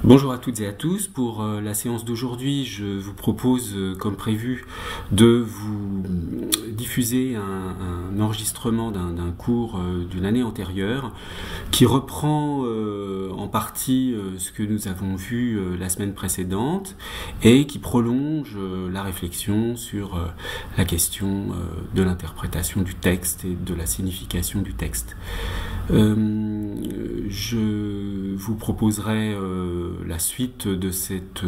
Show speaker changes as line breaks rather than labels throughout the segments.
Bonjour à toutes et à tous. Pour la séance d'aujourd'hui, je vous propose, comme prévu, de vous diffuser un enregistrement d'un cours d'une année antérieure qui reprend en partie ce que nous avons vu la semaine précédente et qui prolonge la réflexion sur la question de l'interprétation du texte et de la signification du texte. Je vous proposerai la suite de cet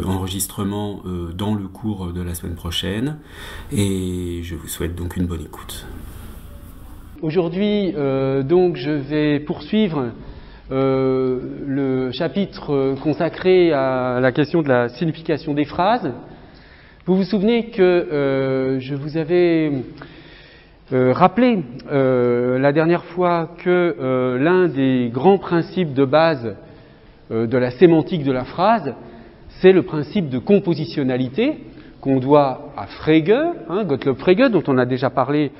enregistrement dans le cours de la semaine prochaine et je vous souhaite donc une bonne écoute.
Aujourd'hui, donc, je vais poursuivre le chapitre consacré à la question de la signification des phrases. Vous vous souvenez que je vous avais rappelé la dernière fois que l'un des grands principes de base de la sémantique de la phrase, c'est le principe de compositionnalité qu'on doit à Frege, Gottlob Frege, dont on a déjà parlé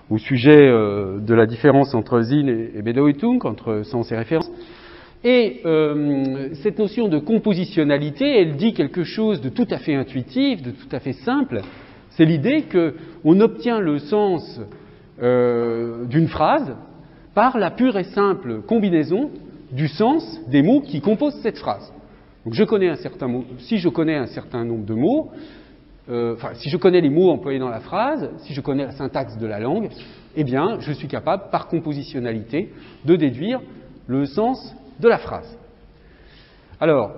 au sujet de la différence entre Sinn et Bedeutung, entre sens et référence. Et cette notion de compositionnalité, elle dit quelque chose de tout à fait intuitif, de tout à fait simple. C'est l'idée qu'on obtient le sens d'une phrase par la pure et simple combinaison du sens des mots qui composent cette phrase. Donc je connais un certain mot. Si je connais un certain nombre de mots, si je connais les mots employés dans la phrase, si je connais la syntaxe de la langue, eh bien, je suis capable, par compositionnalité, de déduire le sens de la phrase. Alors,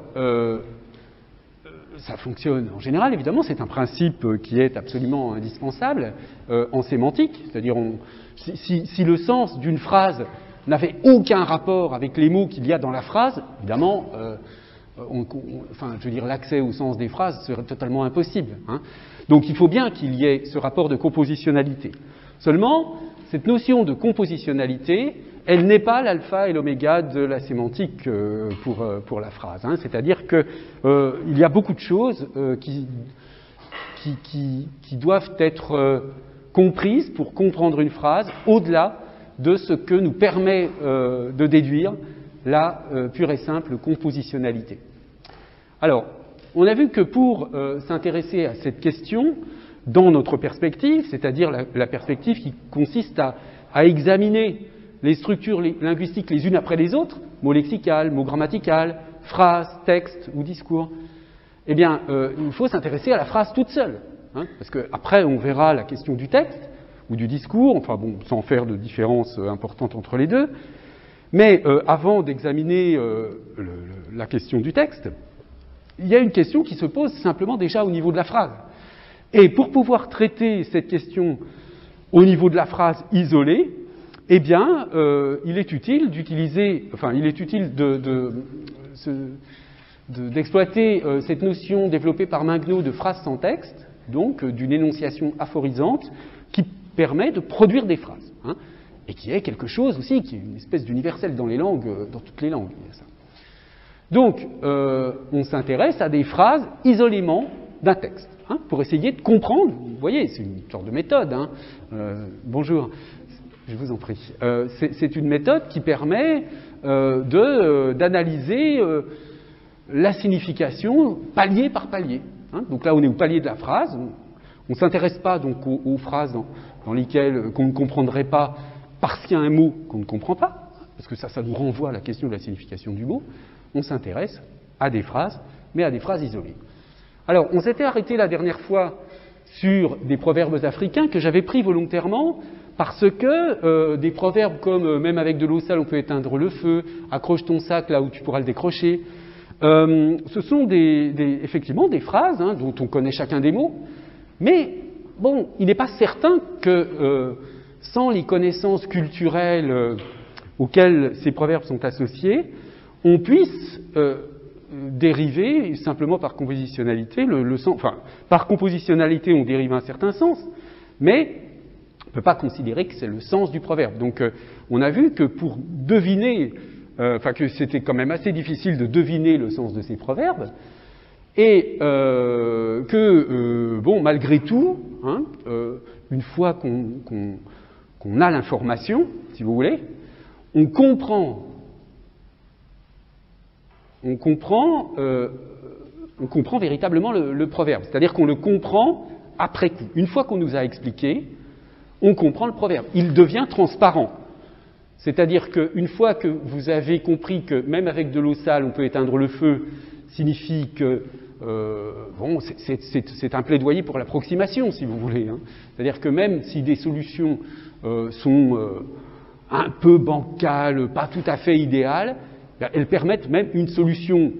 ça fonctionne en général, évidemment, c'est un principe qui est absolument indispensable en sémantique, c'est-à-dire si le sens d'une phrase n'avait aucun rapport avec les mots qu'il y a dans la phrase, évidemment, l'accès au sens des phrases serait totalement impossible. Donc il faut bien qu'il y ait ce rapport de compositionnalité. Seulement, cette notion de compositionnalité, elle n'est pas l'alpha et l'oméga de la sémantique pour la phrase. C'est-à-dire qu'il y a beaucoup de choses qui doivent être comprises pour comprendre une phrase au-delà de ce que nous permet de déduire la pure et simple compositionnalité. Alors, on a vu que pour s'intéresser à cette question, dans notre perspective, c'est-à-dire la perspective qui consiste à examiner les structures linguistiques les unes après les autres, mots lexicales, mots grammaticales, phrases, textes ou discours, eh bien, il faut s'intéresser à la phrase toute seule, parce qu'après, on verra la question du texte ou du discours, sans faire de différence importante entre les deux. Mais avant d'examiner la question du texte, il y a une question qui se pose simplement déjà au niveau de la phrase. Et pour pouvoir traiter cette question au niveau de la phrase isolée, eh bien, il est utile d'exploiter cette notion développée par Mingnaud de phrase sans texte, donc d'une énonciation aphorisante, qui permet de produire des phrases, et qui est quelque chose aussi, qui est une espèce d'universel dans les langues, dans toutes les langues. Il y a ça. Donc, on s'intéresse à des phrases isolément d'un texte, pour essayer de comprendre. Vous voyez, c'est une sorte de méthode. Bonjour, je vous en prie. C'est une méthode qui permet d'analyser la signification palier par palier. Donc là, on est au palier de la phrase. On ne s'intéresse pas donc aux phrases dans lesquelles qu'on ne comprendrait pas parce qu'il y a un mot qu'on ne comprend pas, parce que ça nous renvoie à la question de la signification du mot. On s'intéresse à des phrases, mais à des phrases isolées. Alors, on s'était arrêté la dernière fois sur des proverbes africains que j'avais pris volontairement parce que des proverbes comme « même avec de l'eau sale on peut éteindre le feu »,« accroche ton sac là où tu pourras le décrocher », ce sont effectivement des phrases dont on connaît chacun des mots, mais bon, il n'est pas certain que sans les connaissances culturelles auxquelles ces proverbes sont associés, on puisse dériver simplement par compositionnalité le sens. Enfin, par compositionnalité, on dérive un certain sens, mais on ne peut pas considérer que c'est le sens du proverbe. Donc, on a vu que pour deviner, que c'était quand même assez difficile de deviner le sens de ces proverbes, et malgré tout, une fois qu'on a l'information, si vous voulez, on comprend on comprend véritablement le proverbe. C'est-à-dire qu'on le comprend après coup. Une fois qu'on nous a expliqué, on comprend le proverbe. Il devient transparent. C'est-à-dire qu'une fois que vous avez compris que même avec de l'eau sale, on peut éteindre le feu, signifie que bon, c'est un plaidoyer pour l'approximation, si vous voulez. Hein. C'est-à-dire que même si des solutions sont un peu bancales, pas tout à fait idéales, elles permettent même une solution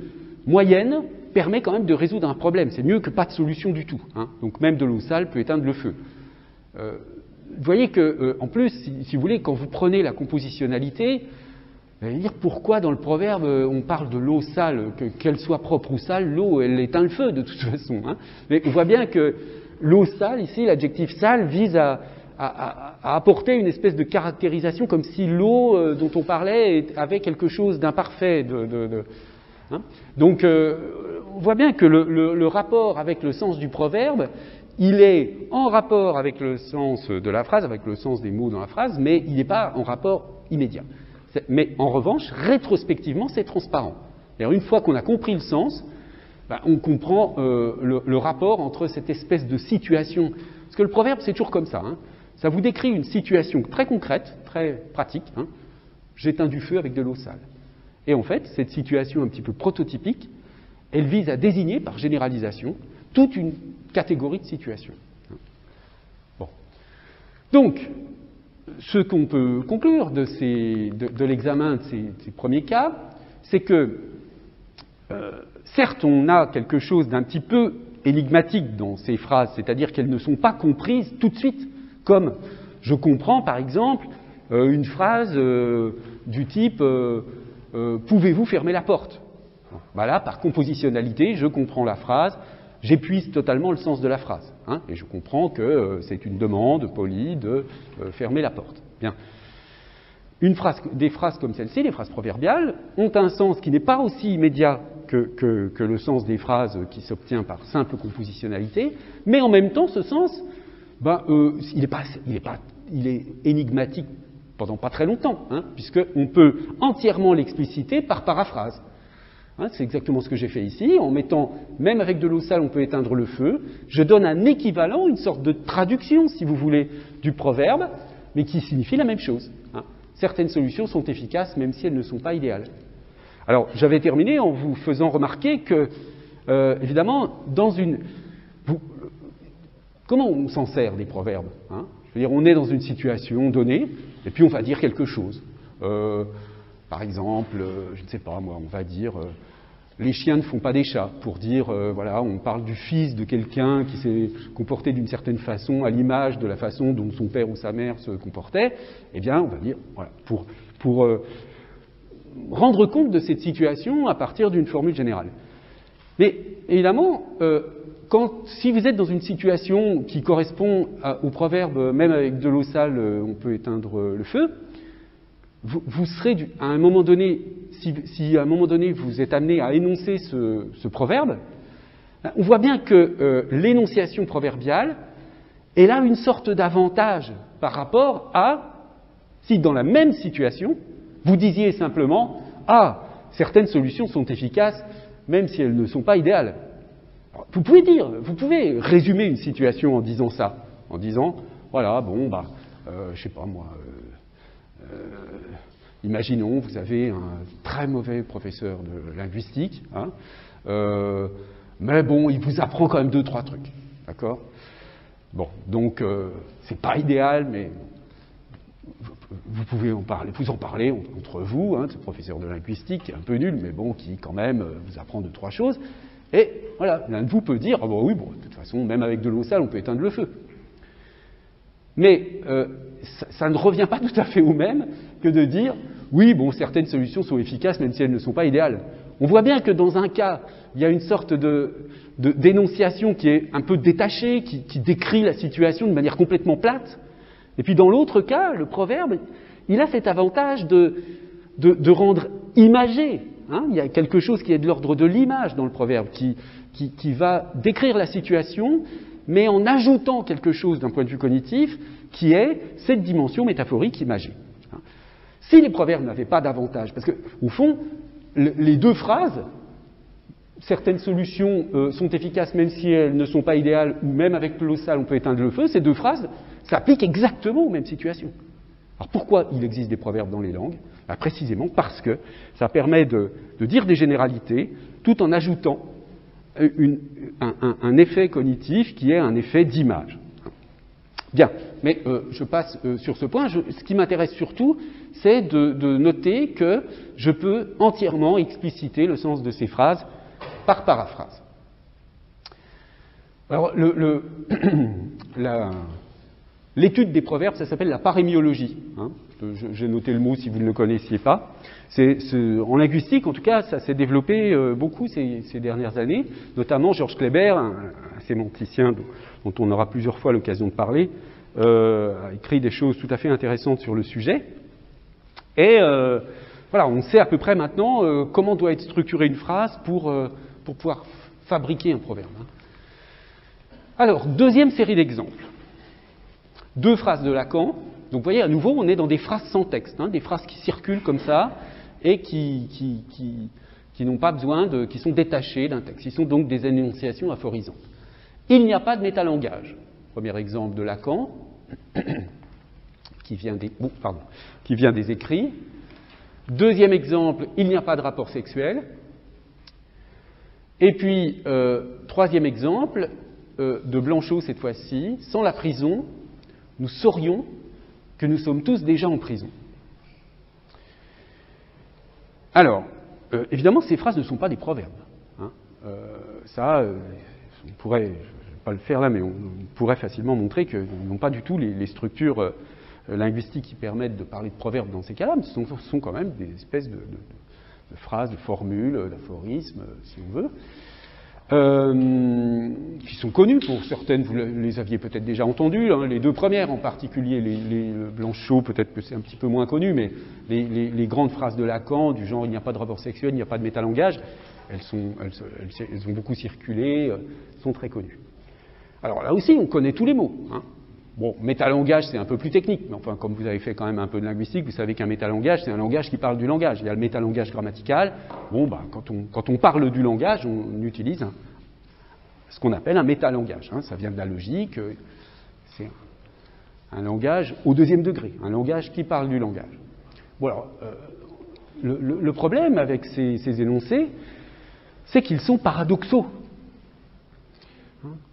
moyenne, permet quand même de résoudre un problème. C'est mieux que pas de solution du tout. Hein. Donc même de l'eau sale peut éteindre le feu. Vous voyez que, en plus, si vous voulez, quand vous prenez la compositionnalité, vous allez dire pourquoi dans le proverbe on parle de l'eau sale, qu'elle soit propre ou sale, l'eau elle éteint le feu de toute façon. Hein. Mais on voit bien que l'eau sale, ici, l'adjectif sale, vise à apporter une espèce de caractérisation comme si l'eau dont on parlait avait quelque chose d'imparfait. Hein. Donc on voit bien que le rapport avec le sens du proverbe, il est en rapport avec le sens de la phrase, avec le sens des mots dans la phrase, mais il n'est pas en rapport immédiat. Mais en revanche, rétrospectivement, c'est transparent. C'est-à-dire, une fois qu'on a compris le sens, on comprend le rapport entre cette espèce de situation. Parce que le proverbe, c'est toujours comme ça. Hein. Ça vous décrit une situation très concrète, très pratique. Hein. J'éteins du feu avec de l'eau sale. Et en fait, cette situation un petit peu prototypique, elle vise à désigner, par généralisation, toute une catégorie de situations. Bon. Donc, ce qu'on peut conclure de l'examen de ces premiers cas, c'est que, certes, on a quelque chose d'un petit peu énigmatique dans ces phrases, c'est-à-dire qu'elles ne sont pas comprises tout de suite, comme je comprends, par exemple, une phrase du type « Pouvez-vous fermer la porte ?» Voilà, par compositionnalité, je comprends la phrase, j'épuise totalement le sens de la phrase. Hein, et je comprends que c'est une demande polie de fermer la porte. Bien. Des phrases comme celle-ci, les phrases proverbiales, ont un sens qui n'est pas aussi immédiat que le sens des phrases qui s'obtient par simple compositionnalité, mais en même temps, ce sens, il est énigmatique pendant pas très longtemps, hein, puisqu'on peut entièrement l'expliciter par paraphrase. Hein, c'est exactement ce que j'ai fait ici, en mettant, même avec de l'eau sale, on peut éteindre le feu. Je donne un équivalent, une sorte de traduction, si vous voulez, du proverbe, mais qui signifie la même chose. Hein. Certaines solutions sont efficaces, même si elles ne sont pas idéales. Alors, j'avais terminé en vous faisant remarquer que, évidemment, comment on s'en sert des proverbes, hein? Je veux dire, on est dans une situation donnée, et puis on va dire quelque chose. Par exemple, je ne sais pas moi, on va dire les chiens ne font pas des chats, pour dire, voilà, on parle du fils de quelqu'un qui s'est comporté d'une certaine façon à l'image de la façon dont son père ou sa mère se comportait, eh bien, on va dire, voilà, pour rendre compte de cette situation à partir d'une formule générale. Mais évidemment, si vous êtes dans une situation qui correspond au proverbe, même avec de l'eau sale, on peut éteindre le feu, vous serez, à un moment donné, si à un moment donné vous êtes amené à énoncer ce proverbe, on voit bien que l'énonciation proverbiale, elle a une sorte d'avantage par rapport à, si dans la même situation, vous disiez simplement « Ah, certaines solutions sont efficaces, même si elles ne sont pas idéales ». Vous pouvez résumer une situation en disant ça, en disant « Voilà, bon, je sais pas moi... imaginons, vous avez un très mauvais professeur de linguistique, hein, mais bon, il vous apprend quand même 2-3 trucs, d'accord ? Bon, donc c'est pas idéal, mais vous pouvez en parler entre vous, hein, ce professeur de linguistique qui est un peu nul, mais bon, qui quand même vous apprend 2-3 choses, et voilà, l'un de vous peut dire, oui, bon, de toute façon, même avec de l'eau sale, on peut éteindre le feu. Mais ça ne revient pas tout à fait au même que de dire oui, bon, certaines solutions sont efficaces même si elles ne sont pas idéales. On voit bien que dans un cas, il y a une sorte d'énonciation qui est un peu détachée, qui décrit la situation de manière complètement plate. Et puis dans l'autre cas, le proverbe, il a cet avantage de rendre imagé. Hein, il y a quelque chose qui est de l'ordre de l'image dans le proverbe, qui va décrire la situation, mais en ajoutant quelque chose d'un point de vue cognitif, qui est cette dimension métaphorique imagée. Si les proverbes n'avaient pas d'avantage, parce que, au fond, les deux phrases, certaines solutions sont efficaces même si elles ne sont pas idéales, ou même avec l'eau sale on peut éteindre le feu, ces deux phrases s'appliquent exactement aux mêmes situations. Alors pourquoi il existe des proverbes dans les langues? Précisément parce que ça permet de dire des généralités tout en ajoutant un effet cognitif qui est un effet d'image. Bien, mais je passe sur ce point. Ce qui m'intéresse surtout, c'est de noter que je peux entièrement expliciter le sens de ces phrases par paraphrase. Alors, l'étude des proverbes, ça s'appelle la parémiologie. Hein. J'ai noté le mot si vous ne le connaissiez pas. En linguistique, en tout cas, ça s'est développé beaucoup ces dernières années. Notamment, Georges Kléber, un sémanticien dont on aura plusieurs fois l'occasion de parler, a écrit des choses tout à fait intéressantes sur le sujet. Et voilà, on sait à peu près maintenant comment doit être structurée une phrase pour pouvoir fabriquer un proverbe. Hein. Alors, deuxième série d'exemples. Deux phrases de Lacan. Donc, vous voyez, à nouveau, on est dans des phrases sans texte, hein, des phrases qui circulent comme ça et qui n'ont pas besoin qui sont détachées d'un texte. Ils sont donc des énonciations aphorisantes. Il n'y a pas de métalangage. Premier exemple de Lacan, qui vient des écrits. Deuxième exemple, il n'y a pas de rapport sexuel. Et puis, troisième exemple, de Blanchot cette fois-ci, sans la prison, nous saurions que nous sommes tous déjà en prison. Alors, évidemment, ces phrases ne sont pas des proverbes. Hein. On pourrait, je ne vais pas le faire là, mais on pourrait facilement montrer qu'ils n'ont pas du tout les structures linguistiques qui permettent de parler de proverbes dans ces cas-là, mais ce sont quand même des espèces de phrases, de formules, d'aphorismes, si on veut. Qui sont connues pour certaines, vous les aviez peut-être déjà entendues, hein, les deux premières en particulier, les Blanchot, peut-être que c'est un petit peu moins connu, mais les grandes phrases de Lacan, du genre il n'y a pas de rapport sexuel, il n'y a pas de métalangage, elles ont beaucoup circulé, sont très connues. Alors là aussi, on connaît tous les mots. Hein. Bon, métalangage, c'est un peu plus technique, mais enfin, comme vous avez fait quand même un peu de linguistique, vous savez qu'un métalangage, c'est un langage qui parle du langage. Il y a le métalangage grammatical. Bon, quand on parle du langage, on utilise ce qu'on appelle un métalangage. Hein. Ça vient de la logique. C'est un langage au deuxième degré, un langage qui parle du langage. Bon, alors, le problème avec ces énoncés, c'est qu'ils sont paradoxaux.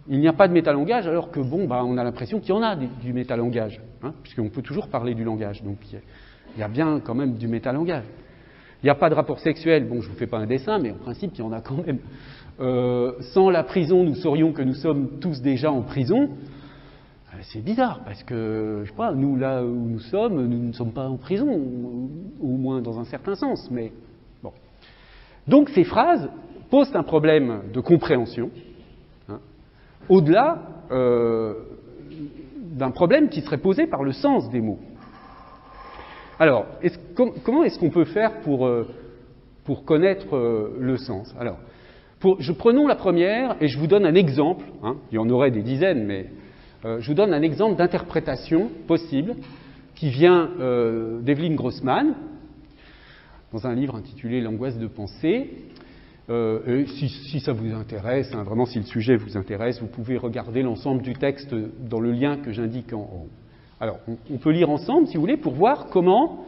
Il n'y a pas de métalangage, alors que on a l'impression qu'il y en a du métalangage, hein, puisqu'on peut toujours parler du langage. Donc il y a bien quand même du métalangage. Il n'y a pas de rapport sexuel. Bon, je ne vous fais pas un dessin, mais en principe, il y en a quand même. Sans la prison, nous saurions que nous sommes tous déjà en prison. C'est bizarre, parce que, je sais pas, nous, là où nous sommes, nous ne sommes pas en prison, au moins dans un certain sens. Mais bon. Donc ces phrases posent un problème de compréhension. Au-delà d'un problème qui serait posé par le sens des mots. Alors, comment est-ce qu'on peut faire pour connaître le sens? Alors, prenons la première et je vous donne un exemple. Hein, il y en aurait des dizaines, mais je vous donne un exemple d'interprétation possible qui vient d'Evelyn Grossman dans un livre intitulé « L'angoisse de penser ». Et si ça vous intéresse, hein, vraiment si le sujet vous intéresse, vous pouvez regarder l'ensemble du texte dans le lien que j'indique en haut. Alors, on peut lire ensemble, si vous voulez, pour voir comment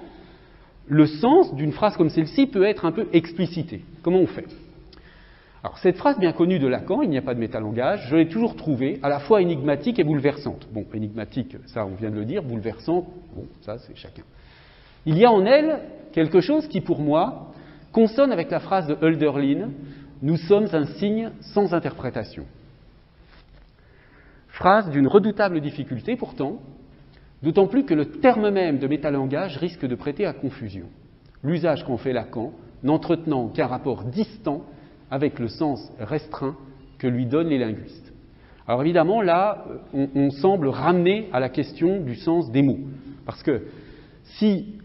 le sens d'une phrase comme celle-ci peut être un peu explicité. Comment on fait? Alors, cette phrase bien connue de Lacan, il n'y a pas de métalangage, je l'ai toujours trouvée à la fois énigmatique et bouleversante. Bon, énigmatique, ça on vient de le dire, bouleversante, bon, ça c'est chacun. Il y a en elle quelque chose qui, pour moi, consonne avec la phrase de Hölderlin « Nous sommes un signe sans interprétation ». Phrase d'une redoutable difficulté pourtant, d'autant plus que le terme même de métalangage risque de prêter à confusion. L'usage qu'en fait Lacan n'entretenant qu'un rapport distant avec le sens restreint que lui donnent les linguistes. Alors évidemment, là, on semble ramener à la question du sens des mots. Parce que si...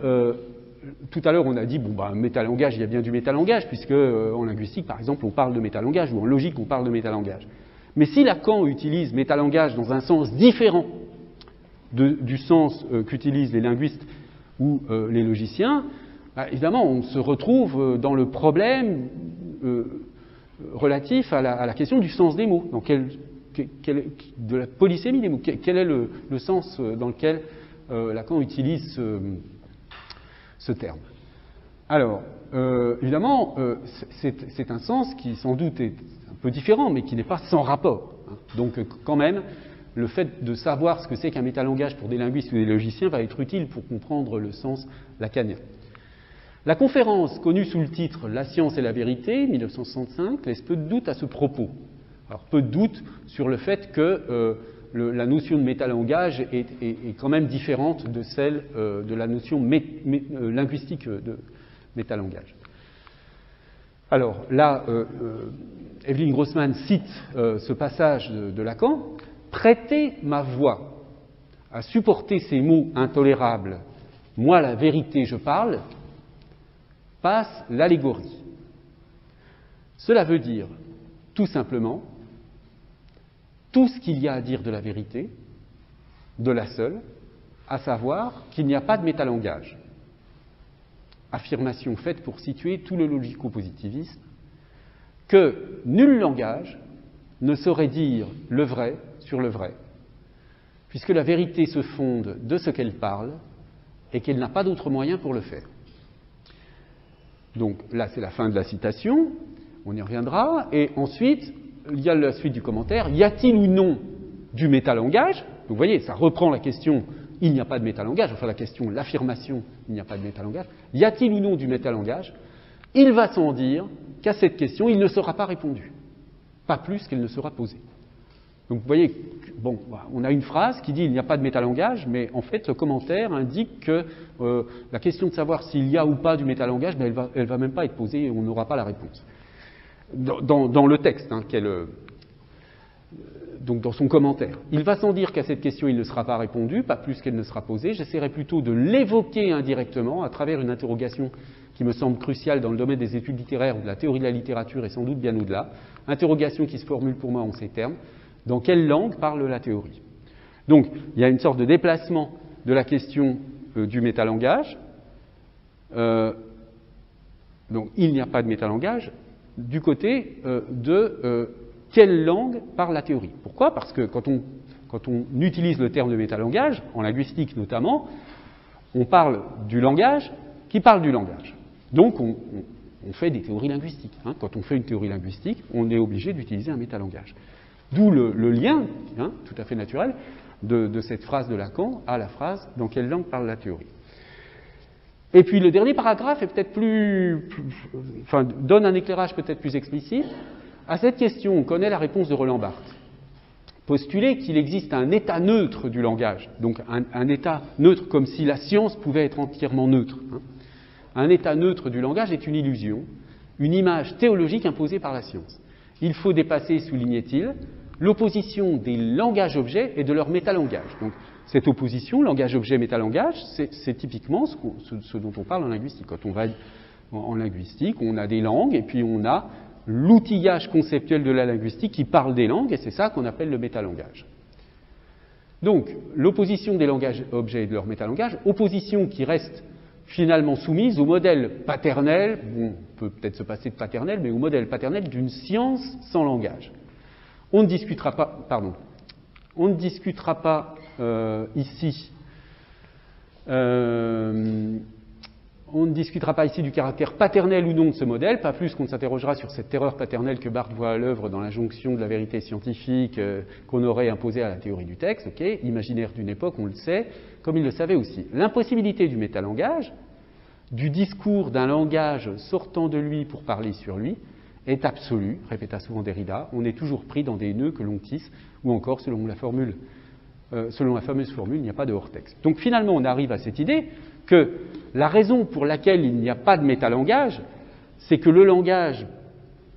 tout à l'heure, on a dit, métalangage, il y a bien du métalangage, puisque en linguistique, par exemple, on parle de métalangage, ou en logique, on parle de métalangage. Mais si Lacan utilise métalangage dans un sens différent du sens qu'utilisent les linguistes ou les logiciens, Évidemment, on se retrouve dans le problème relatif à la question du sens des mots, de la polysémie des mots. Quel est le sens dans lequel Lacan utilise ce terme? Alors, évidemment, c'est un sens qui sans doute est un peu différent, mais qui n'est pas sans rapport. Donc, quand même, le fait de savoir ce que c'est qu'un métalangage pour des linguistes ou des logiciens va être utile pour comprendre le sens lacanien. La conférence, connue sous le titre « La science et la vérité » 1965, laisse peu de doute à ce propos. Alors, peu de doute sur le fait que la notion de métalangage est quand même différente de celle de la notion linguistique de métalangage. Alors, là, Evelyn Grossman cite ce passage de Lacan. « Prêtez ma voix à supporter ces mots intolérables, moi la vérité je parle », passe l'allégorie. Cela veut dire, tout simplement, tout ce qu'il y a à dire de la vérité, de la seule, à savoir qu'il n'y a pas de métalangage. Affirmation faite pour situer tout le logico-positivisme, que nul langage ne saurait dire le vrai sur le vrai, puisque la vérité se fonde de ce qu'elle parle et qu'elle n'a pas d'autre moyen pour le faire. Donc là, c'est la fin de la citation, on y reviendra, et ensuite, il y a la suite du commentaire. Y a-t-il ou non du métalangage? Donc vous voyez, ça reprend la question « il n'y a pas de métalangage », enfin la question, l'affirmation « il n'y a pas de métalangage ». Y a-t-il ou non du métalangage? Il va sans dire qu'à cette question, il ne sera pas répondu, pas plus qu'elle ne sera posée. Donc vous voyez, bon, on a une phrase qui dit « il n'y a pas de métalangage », mais en fait, le commentaire indique que la question de savoir s'il y a ou pas du métalangage, ben, elle va même pas être posée et on n'aura pas la réponse. Dans le texte, donc dans son commentaire. Il va sans dire qu'à cette question, il ne sera pas répondu, pas plus qu'elle ne sera posée. J'essaierai plutôt de l'évoquer indirectement à travers une interrogation qui me semble cruciale dans le domaine des études littéraires ou de la théorie de la littérature et sans doute bien au-delà. Interrogation qui se formule pour moi en ces termes. Dans quelle langue parle la théorie? Donc, il y a une sorte de déplacement de la question du métalangage. Donc, il n'y a pas de métalangage du côté de quelle langue parle la théorie. Pourquoi? Parce que quand on utilise le terme de métalangage, en linguistique notamment, on parle du langage qui parle du langage. Donc, on fait des théories linguistiques. Quand on fait une théorie linguistique, on est obligé d'utiliser un métalangage. D'où le lien, tout à fait naturel, de cette phrase de Lacan à la phrase « dans quelle langue parle la théorie ». Et puis le dernier paragraphe est peut-être donne un éclairage peut-être plus explicite. À cette question, on connaît la réponse de Roland Barthes. Postuler qu'il existe un état neutre du langage, donc un état neutre comme si la science pouvait être entièrement neutre. Un état neutre du langage est une illusion, une image théologique imposée par la science. Il faut dépasser, soulignait-il, l'opposition des langages-objets et de leur métalangage. Donc, cette opposition, langage-objet-métalangage, c'est typiquement ce dont on parle en linguistique. Quand on va en linguistique, on a des langues et puis on a l'outillage conceptuel de la linguistique qui parle des langues et c'est ça qu'on appelle le métalangage. Donc, l'opposition des langages-objets et de leur métalangage, opposition qui reste finalement soumise au modèle paternel, bon, on peut peut-être se passer de paternel, mais au modèle paternel d'une science sans langage. On ne discutera pas ici du caractère paternel ou non de ce modèle, pas plus qu'on s'interrogera sur cette terreur paternelle que Barthes voit à l'œuvre dans l'injonction de la vérité scientifique qu'on aurait imposée à la théorie du texte, imaginaire d'une époque, on le sait, comme il le savait aussi. L'impossibilité du métalangage, du discours d'un langage sortant de lui pour parler sur lui, est absolue, répéta souvent Derrida, on est toujours pris dans des nœuds que l'on tisse, ou encore, selon la fameuse formule, il n'y a pas de hors-texte. Donc finalement, on arrive à cette idée que la raison pour laquelle il n'y a pas de métalangage, c'est que le langage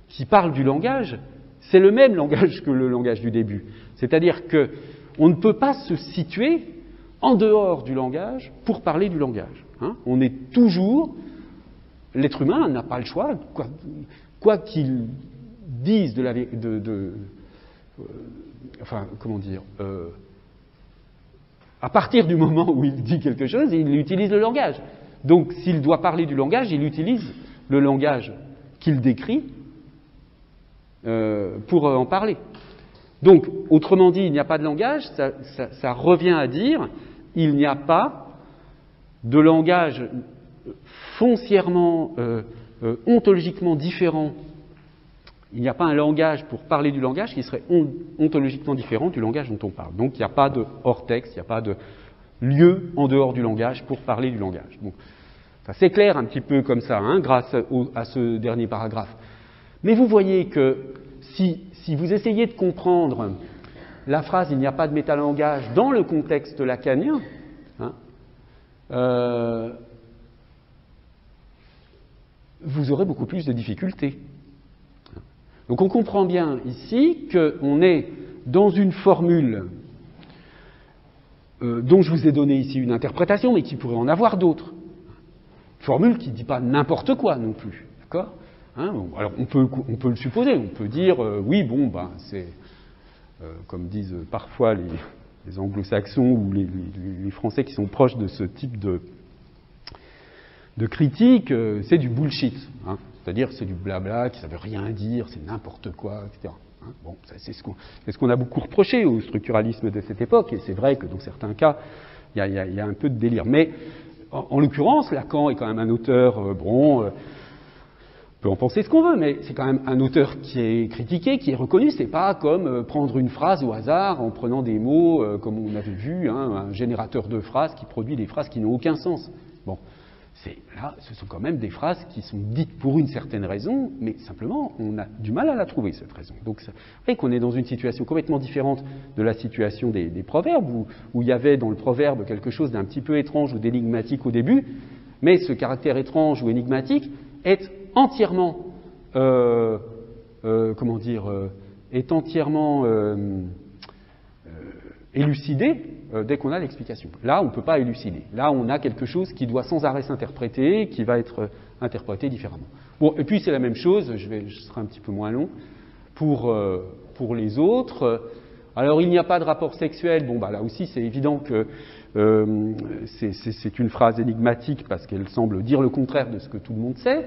qui parle du langage, c'est le même langage que le langage du début. C'est-à-dire qu'on ne peut pas se situer en dehors du langage pour parler du langage. On est toujours... L'être humain n'a pas le choix, quoi qu'il dise à partir du moment où il dit quelque chose, il utilise le langage. Donc, s'il doit parler du langage, il utilise le langage qu'il décrit pour en parler. Donc, autrement dit, il n'y a pas de langage, ça revient à dire il n'y a pas de langage foncièrement, ontologiquement différent. Il n'y a pas un langage pour parler du langage qui serait ontologiquement différent du langage dont on parle. Donc, il n'y a pas de hors-texte, il n'y a pas de lieu en dehors du langage pour parler du langage. Donc, ça s'éclaire un petit peu comme ça, hein, grâce à ce dernier paragraphe. Mais vous voyez que si vous essayez de comprendre la phrase « il n'y a pas de métalangage » dans le contexte lacanien, hein, vous aurez beaucoup plus de difficultés. Donc on comprend bien ici qu'on est dans une formule dont je vous ai donné ici une interprétation, mais qui pourrait en avoir d'autres. Formule qui ne dit pas n'importe quoi non plus, d'accord ? Hein, bon, alors on peut le supposer, on peut dire oui, bon, ben c'est comme disent parfois les anglo-saxons ou les Français qui sont proches de ce type de critique, c'est du bullshit, hein, c'est-à-dire c'est du blabla qui ne veut rien dire, c'est n'importe quoi, etc. Hein, bon, c'est ce qu'on a beaucoup reproché au structuralisme de cette époque, et c'est vrai que dans certains cas, il y a un peu de délire. Mais en l'occurrence, Lacan est quand même un auteur, on peut en penser ce qu'on veut, mais c'est quand même un auteur qui est critiqué, qui est reconnu. C'est pas comme prendre une phrase au hasard en prenant des mots, comme on avait vu, hein, un générateur de phrases qui produit des phrases qui n'ont aucun sens. Bon, là, ce sont quand même des phrases qui sont dites pour une certaine raison, mais simplement, on a du mal à la trouver, cette raison. Donc, vous voyez qu'on est dans une situation complètement différente de la situation des proverbes, où il y avait dans le proverbe quelque chose d'un petit peu étrange ou d'énigmatique au début, mais ce caractère étrange ou énigmatique est entièrement, élucidé dès qu'on a l'explication. Là, on ne peut pas élucider. Là, on a quelque chose qui doit sans arrêt s'interpréter, qui va être interprété différemment. Bon, et puis c'est la même chose, je serai un petit peu moins long, pour les autres. Alors, il n'y a pas de rapport sexuel. Bon, bah là aussi, c'est évident que c'est une phrase énigmatique parce qu'elle semble dire le contraire de ce que tout le monde sait.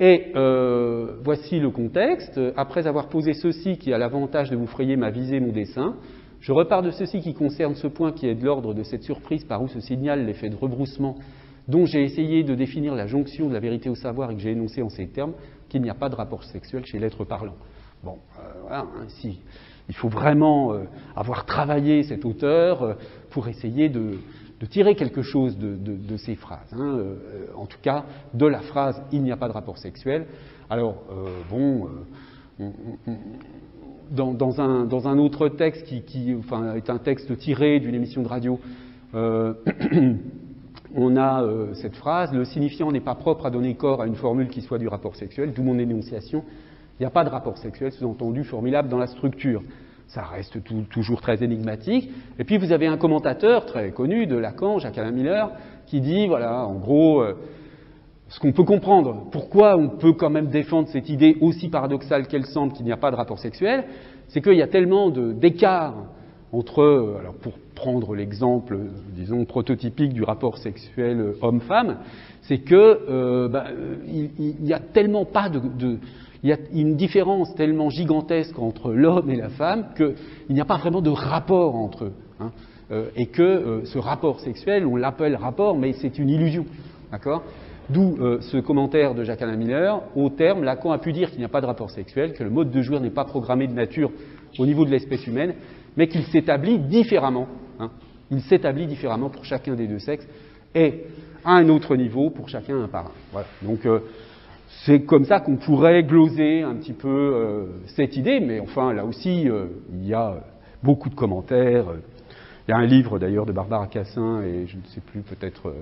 Et voici le contexte. Après avoir posé ceci qui a l'avantage de vous frayer ma visée, mon dessin, je repars de ceci qui concerne ce point qui est de l'ordre de cette surprise par où se signale l'effet de rebroussement dont j'ai essayé de définir la jonction de la vérité au savoir et que j'ai énoncé en ces termes, qu'il n'y a pas de rapport sexuel chez l'être parlant. Bon, voilà, ainsi. Il faut vraiment avoir travaillé cet auteur pour essayer de tirer quelque chose de ces phrases. Hein. En tout cas, de la phrase « il n'y a pas de rapport sexuel ». Alors, dans un autre texte qui est un texte tiré d'une émission de radio, on a cette phrase « le signifiant n'est pas propre à donner corps à une formule qui soit du rapport sexuel », d'où mon énonciation. Il n'y a pas de rapport sexuel, sous-entendu, formulable dans la structure. Ça reste toujours très énigmatique. Et puis vous avez un commentateur très connu de Lacan, Jacques-Alain Miller, qui dit, voilà, en gros, ce qu'on peut comprendre, pourquoi on peut quand même défendre cette idée aussi paradoxale qu'elle semble qu'il n'y a pas de rapport sexuel, c'est qu'il y a tellement d'écart entre, alors pour prendre l'exemple, disons, prototypique du rapport sexuel homme-femme, c'est que il n'y a tellement pas il y a une différence tellement gigantesque entre l'homme et la femme qu'il n'y a pas vraiment de rapport entre eux. Hein, et que ce rapport sexuel, on l'appelle rapport, mais c'est une illusion. D'accord ? D'où ce commentaire de Jacques-Alain Miller. Au terme, Lacan a pu dire qu'il n'y a pas de rapport sexuel, que le mode de jouir n'est pas programmé de nature au niveau de l'espèce humaine, mais qu'il s'établit différemment. Hein, il s'établit différemment pour chacun des deux sexes et à un autre niveau pour chacun un par un. Voilà. Donc, c'est comme ça qu'on pourrait gloser un petit peu cette idée, mais enfin, là aussi, il y a beaucoup de commentaires. Il y a un livre, d'ailleurs, de Barbara Cassin, et je ne sais plus, peut-être...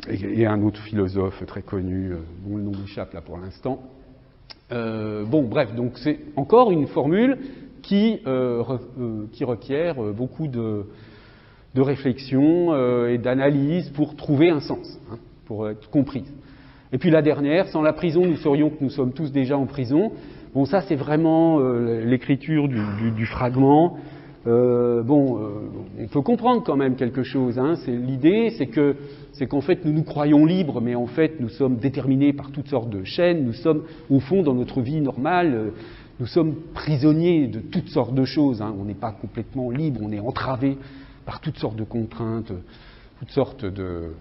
et un autre philosophe très connu, dont le nom m'échappe là pour l'instant. Bon, bref, donc c'est encore une formule qui requiert beaucoup de réflexion et d'analyse pour trouver un sens. Hein, pour être comprise. Et puis la dernière, sans la prison, nous saurions que nous sommes tous déjà en prison. Bon, ça c'est vraiment l'écriture du fragment. On peut comprendre quand même quelque chose. Hein. L'idée, c'est qu'en fait, nous nous croyons libres, mais en fait, nous sommes déterminés par toutes sortes de chaînes. Nous sommes, au fond, dans notre vie normale, nous sommes prisonniers de toutes sortes de choses. Hein. On n'est pas complètement libre, on est entravé par toutes sortes de contraintes, toutes sortes de...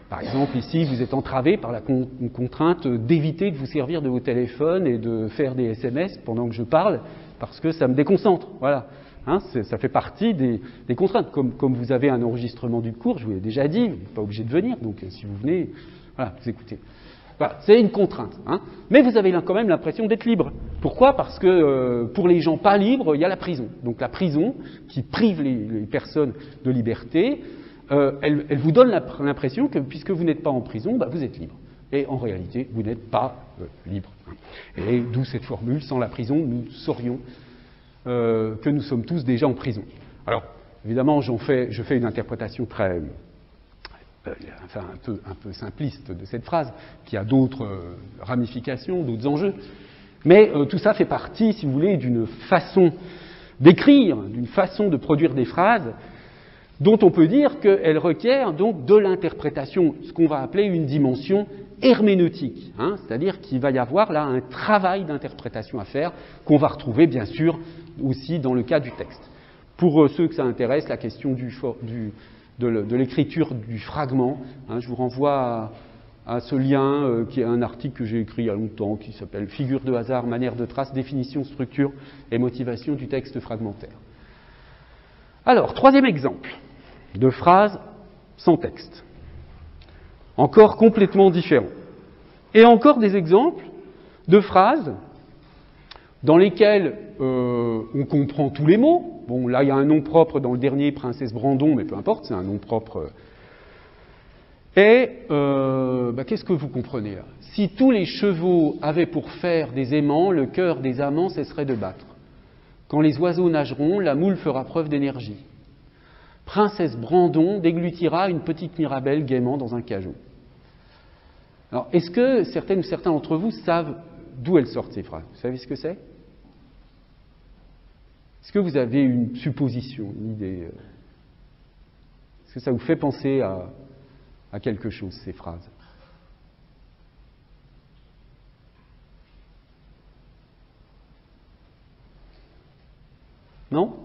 Par exemple, ici, vous êtes entravé par la contrainte d'éviter de vous servir de vos téléphones et de faire des SMS pendant que je parle, parce que ça me déconcentre. Voilà. Hein, ça fait partie des contraintes. Comme vous avez un enregistrement du cours, je vous l'ai déjà dit, vous n'êtes pas obligé de venir, donc si vous venez, voilà, vous écoutez. Voilà, c'est une contrainte. Hein, mais vous avez quand même l'impression d'être libre. Pourquoi ? Parce que pour les gens pas libres, il y a la prison. Donc la prison, qui prive les personnes de liberté, elle vous donne l'impression que puisque vous n'êtes pas en prison, vous êtes libre. Et en réalité, vous n'êtes pas libre. Et d'où cette formule, sans la prison, nous saurions que nous sommes tous déjà en prison. Alors, évidemment, je fais une interprétation très... un peu simpliste de cette phrase, qui a d'autres ramifications, d'autres enjeux. Mais tout ça fait partie, si vous voulez, d'une façon d'écrire, d'une façon de produire des phrases dont on peut dire qu'elle requiert donc de l'interprétation, ce qu'on va appeler une dimension herméneutique, hein, c'est-à-dire qu'il va y avoir là un travail d'interprétation à faire qu'on va retrouver bien sûr aussi dans le cas du texte. Pour ceux que ça intéresse, la question de l'écriture du fragment, hein, je vous renvoie à ce lien qui est un article que j'ai écrit il y a longtemps qui s'appelle « Figure de hasard, manière de trace, définition, structure et motivation du texte fragmentaire ». Alors, troisième exemple de phrase sans texte. Encore complètement différent. Et encore des exemples de phrases dans lesquelles on comprend tous les mots. Bon, là, il y a un nom propre dans le dernier, Princesse Brandon, mais peu importe, c'est un nom propre. Et qu'est-ce que vous comprenez là ? Si tous les chevaux avaient pour faire des aimants, le cœur des amants cesserait de battre. Quand les oiseaux nageront, la moule fera preuve d'énergie. Princesse Brandon déglutira une petite mirabelle gaiement dans un cajot. Alors, est-ce que certaines ou certains d'entre vous savent d'où elles sortent, ces phrases ? Vous savez ce que c'est ? Est-ce que vous avez une supposition, une idée ? Est-ce que ça vous fait penser à quelque chose, ces phrases ? Non ?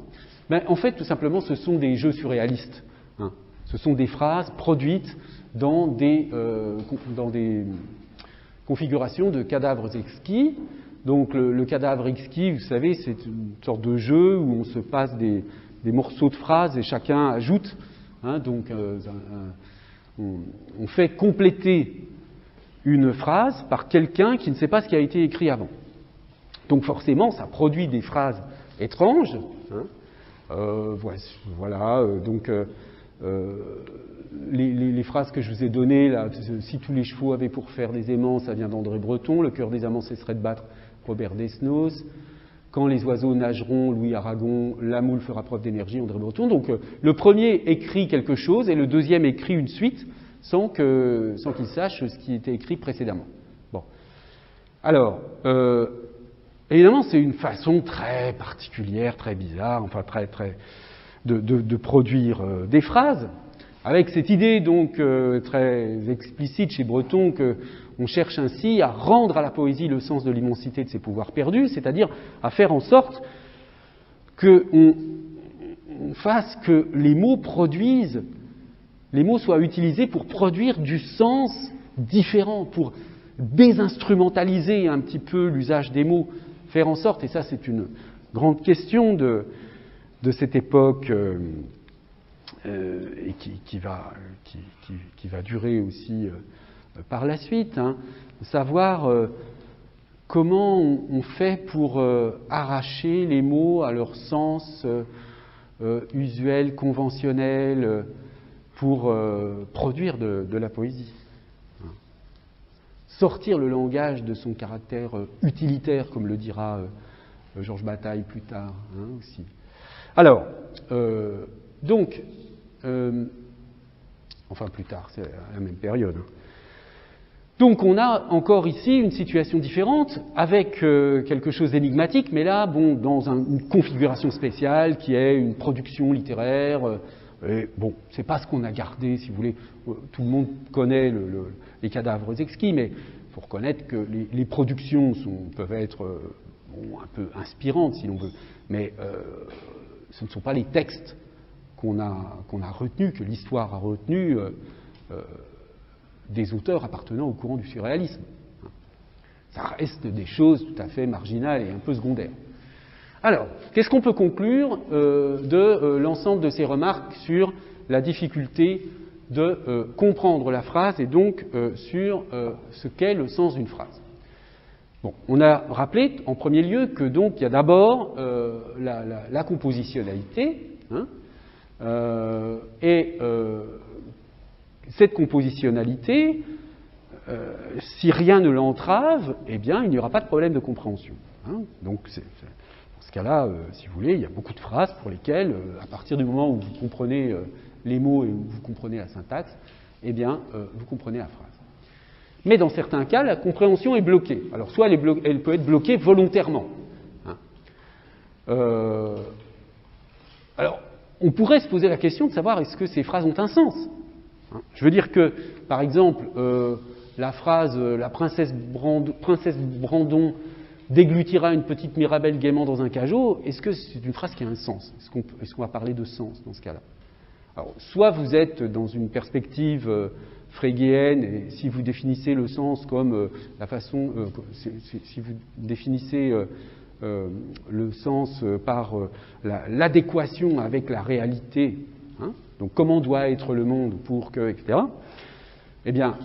Mais en fait, tout simplement, ce sont des jeux surréalistes. Hein. Ce sont des phrases produites dans des configurations de cadavres exquis. Donc le cadavre exquis, vous savez, c'est une sorte de jeu où on se passe des morceaux de phrases et chacun ajoute. Hein, donc on fait compléter une phrase par quelqu'un qui ne sait pas ce qui a été écrit avant. Donc forcément, ça produit des phrases étranges. Hein. Voilà, donc les phrases que je vous ai données, là, si tous les chevaux avaient pour faire des aimants, ça vient d'André Breton, le cœur des amants cesserait de battre, Robert Desnos, quand les oiseaux nageront, Louis Aragon, la moule fera preuve d'énergie, André Breton. Donc le premier écrit quelque chose et le deuxième écrit une suite sans qu'il sache ce qui était écrit précédemment. Bon. Alors, évidemment, c'est une façon très particulière, très bizarre, enfin de produire des phrases, avec cette idée donc très explicite chez Breton qu'on cherche ainsi à rendre à la poésie le sens de l'immensité de ses pouvoirs perdus, c'est-à-dire à faire en sorte qu'on fasse que les mots soient utilisés pour produire du sens différent, pour désinstrumentaliser un petit peu l'usage des mots. Faire en sorte, et ça c'est une grande question de cette époque et qui va durer aussi par la suite, hein, savoir comment on fait pour arracher les mots à leur sens usuel, conventionnel, pour produire de la poésie. Sortir le langage de son caractère utilitaire, comme le dira Georges Bataille plus tard, hein, aussi. Alors, enfin plus tard, c'est à la même période. Hein. Donc on a encore ici une situation différente avec quelque chose d'énigmatique, mais là, bon, dans une configuration spéciale qui est une production littéraire. Et bon, c'est pas ce qu'on a gardé, si vous voulez. Tout le monde connaît les cadavres exquis, mais il faut reconnaître que les productions peuvent être bon, un peu inspirantes, si l'on veut, mais ce ne sont pas les textes qu'on a retenus, que l'histoire a retenus des auteurs appartenant au courant du surréalisme. Ça reste des choses tout à fait marginales et un peu secondaires. Alors, qu'est-ce qu'on peut conclure de l'ensemble de ces remarques sur la difficulté de comprendre la phrase et donc sur ce qu'est le sens d'une phrase? Bon, on a rappelé en premier lieu que donc il y a d'abord la compositionnalité, hein, et cette compositionnalité, si rien ne l'entrave, eh bien, il n'y aura pas de problème de compréhension. Hein. Donc, dans ce cas-là, si vous voulez, il y a beaucoup de phrases pour lesquelles, à partir du moment où vous comprenez les mots et où vous comprenez la syntaxe, eh bien, vous comprenez la phrase. Mais dans certains cas, la compréhension est bloquée. Alors, soit elle peut être bloquée volontairement. Hein. Alors, on pourrait se poser la question de savoir est-ce que ces phrases ont un sens. Hein. Je veux dire que, par exemple, la phrase « La princesse Brandon déglutira une petite Mirabelle gaiement dans un cajot », est-ce que c'est une phrase qui a un sens? Est-ce qu'on va parler de sens dans ce cas-là? Alors, soit vous êtes dans une perspective frégéenne, et si vous définissez le sens comme la façon, si vous définissez le sens par l'adéquation avec la réalité, hein, donc comment doit être le monde pour que, etc., eh bien,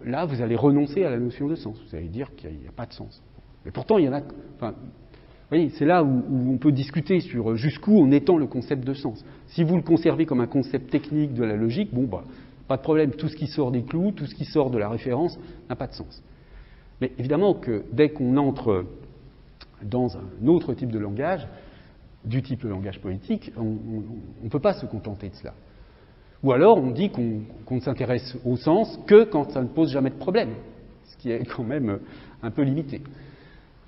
là, vous allez renoncer à la notion de sens. Vous allez dire qu'il n'y a pas de sens. Mais pourtant, il y en a... Enfin, vous voyez, c'est là où on peut discuter sur jusqu'où on étend le concept de sens. Si vous le conservez comme un concept technique de la logique, bon, bah, pas de problème. Tout ce qui sort des clous, tout ce qui sort de la référence n'a pas de sens. Mais évidemment que dès qu'on entre dans un autre type de langage, du type le langage poétique, on ne peut pas se contenter de cela. Ou alors on dit qu'on ne s'intéresse au sens que quand ça ne pose jamais de problème, ce qui est quand même un peu limité.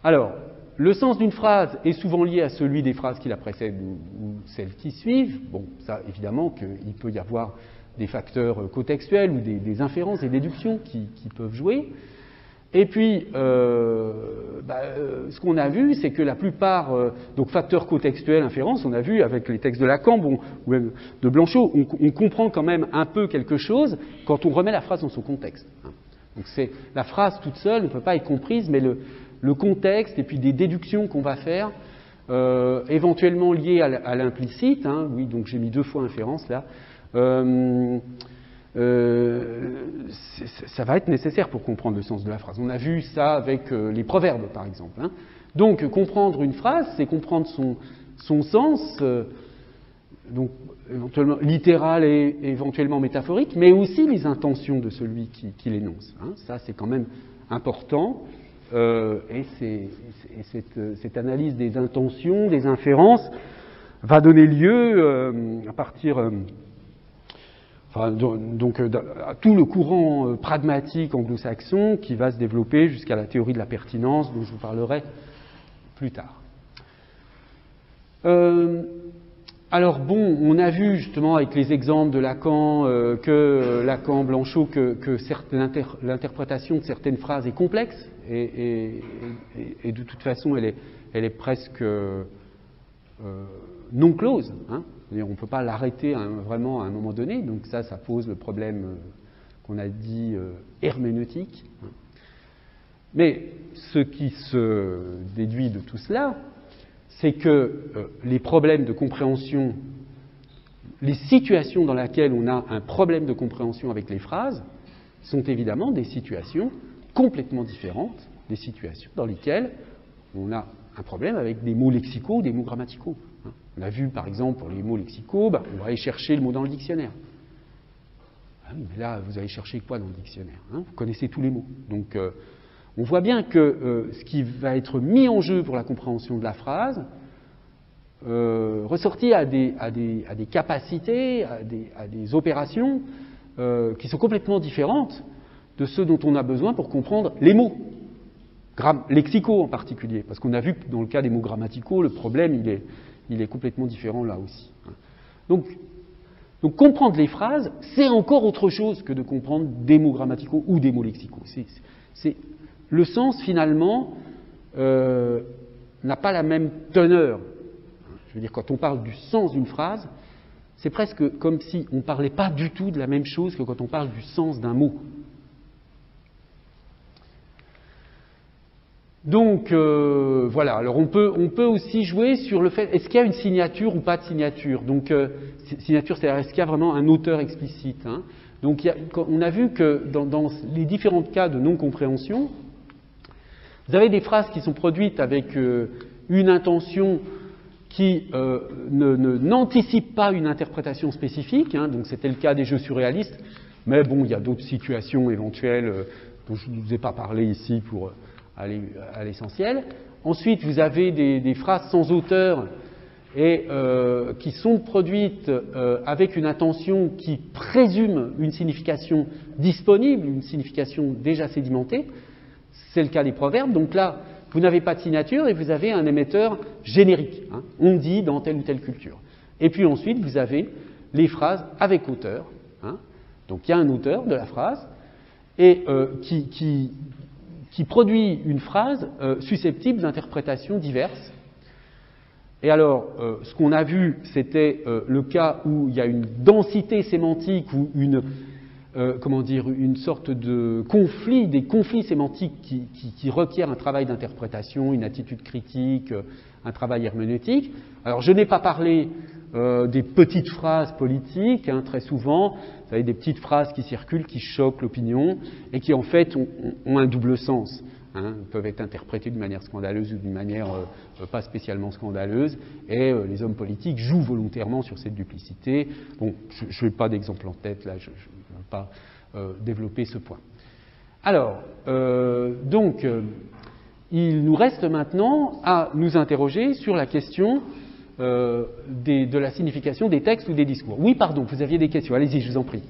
Alors, le sens d'une phrase est souvent lié à celui des phrases qui la précèdent ou celles qui suivent. Bon, ça, évidemment qu'il peut y avoir des facteurs cotextuels ou des inférences, des déductions qui peuvent jouer. Et puis, ce qu'on a vu, c'est que la plupart, donc facteurs cotextuels, inférences, on a vu avec les textes de Lacan, bon, ou même de Blanchot, on comprend quand même un peu quelque chose quand on remet la phrase dans son contexte. Donc c'est la phrase toute seule ne peut pas être comprise, mais le contexte et puis des déductions qu'on va faire, éventuellement liées à l'implicite, hein, oui, donc j'ai mis 2 fois inférence là, ça va être nécessaire pour comprendre le sens de la phrase. On a vu ça avec les proverbes, par exemple. Hein. Donc, comprendre une phrase, c'est comprendre son sens, donc éventuellement littéral et éventuellement métaphorique, mais aussi les intentions de celui qui l'énonce. Hein. Ça, c'est quand même important. Et cette analyse des intentions, des inférences, va donner lieu à partir... à tout le courant pragmatique anglo-saxon qui va se développer jusqu'à la théorie de la pertinence, dont je vous parlerai plus tard. Alors bon, on a vu justement avec les exemples de Lacan, Lacan, Blanchot, que l'interprétation de certaines phrases est complexe et de toute façon elle est presque non close. Hein. On ne peut pas l'arrêter vraiment à un moment donné, donc ça pose le problème qu'on a dit herméneutique. Mais ce qui se déduit de tout cela, c'est que les problèmes de compréhension, les situations dans lesquelles on a un problème de compréhension avec les phrases, sont évidemment des situations complètement différentes des situations dans lesquelles on a un problème avec des mots lexicaux ou des mots grammaticaux. On a vu, par exemple, pour les mots lexicaux, on va aller chercher le mot dans le dictionnaire. Ah oui, mais là, vous allez chercher quoi dans le dictionnaire, hein? Vous connaissez tous les mots. Donc, on voit bien que ce qui va être mis en jeu pour la compréhension de la phrase ressortit à des capacités, à des opérations qui sont complètement différentes de ce dont on a besoin pour comprendre les mots, lexicaux en particulier, parce qu'on a vu que dans le cas des mots grammaticaux, le problème il est complètement différent là aussi. Donc comprendre les phrases, c'est encore autre chose que de comprendre des mots grammaticaux ou des mots lexicaux. Le sens, finalement, n'a pas la même teneur. Je veux dire, quand on parle du sens d'une phrase, c'est presque comme si on ne parlait pas du tout de la même chose que quand on parle du sens d'un mot. Donc, voilà. Alors, on peut aussi jouer sur le fait, est-ce qu'il y a une signature ou pas de signature? Donc, signature, c'est-à-dire, est-ce qu'il y a vraiment un auteur explicite, hein? Donc, on a vu que dans les différents cas de non-compréhension, vous avez des phrases qui sont produites avec une intention qui n'anticipe pas une interprétation spécifique, hein, donc c'était le cas des jeux surréalistes, mais bon, il y a d'autres situations éventuelles dont je ne vous ai pas parlé ici pour aller à l'essentiel. Ensuite, vous avez des phrases sans auteur et qui sont produites avec une intention qui présume une signification disponible, une signification déjà sédimentée. C'est le cas des proverbes. Donc là, vous n'avez pas de signature et vous avez un émetteur générique. Hein, on dit dans telle ou telle culture. Et puis ensuite, vous avez les phrases avec auteur. Hein, donc il y a un auteur de la phrase et qui produit une phrase susceptible d'interprétations diverses. Et alors, ce qu'on a vu, c'était le cas où il y a une densité sémantique ou une sorte de conflit, des conflits sémantiques qui requièrent un travail d'interprétation, une attitude critique, un travail herméneutique. Alors, je n'ai pas parlé des petites phrases politiques, hein, très souvent, vous avez des petites phrases qui circulent, qui choquent l'opinion et qui, en fait, ont un double sens. Hein, peuvent être interprétées d'une manière scandaleuse ou d'une manière pas spécialement scandaleuse, et les hommes politiques jouent volontairement sur cette duplicité. Bon, je n'ai pas d'exemple en tête, là, je ne vais pas développer ce point. Alors, donc, il nous reste maintenant à nous interroger sur la question de la signification des textes ou des discours. Oui, pardon, vous aviez des questions, allez-y, je vous en prie.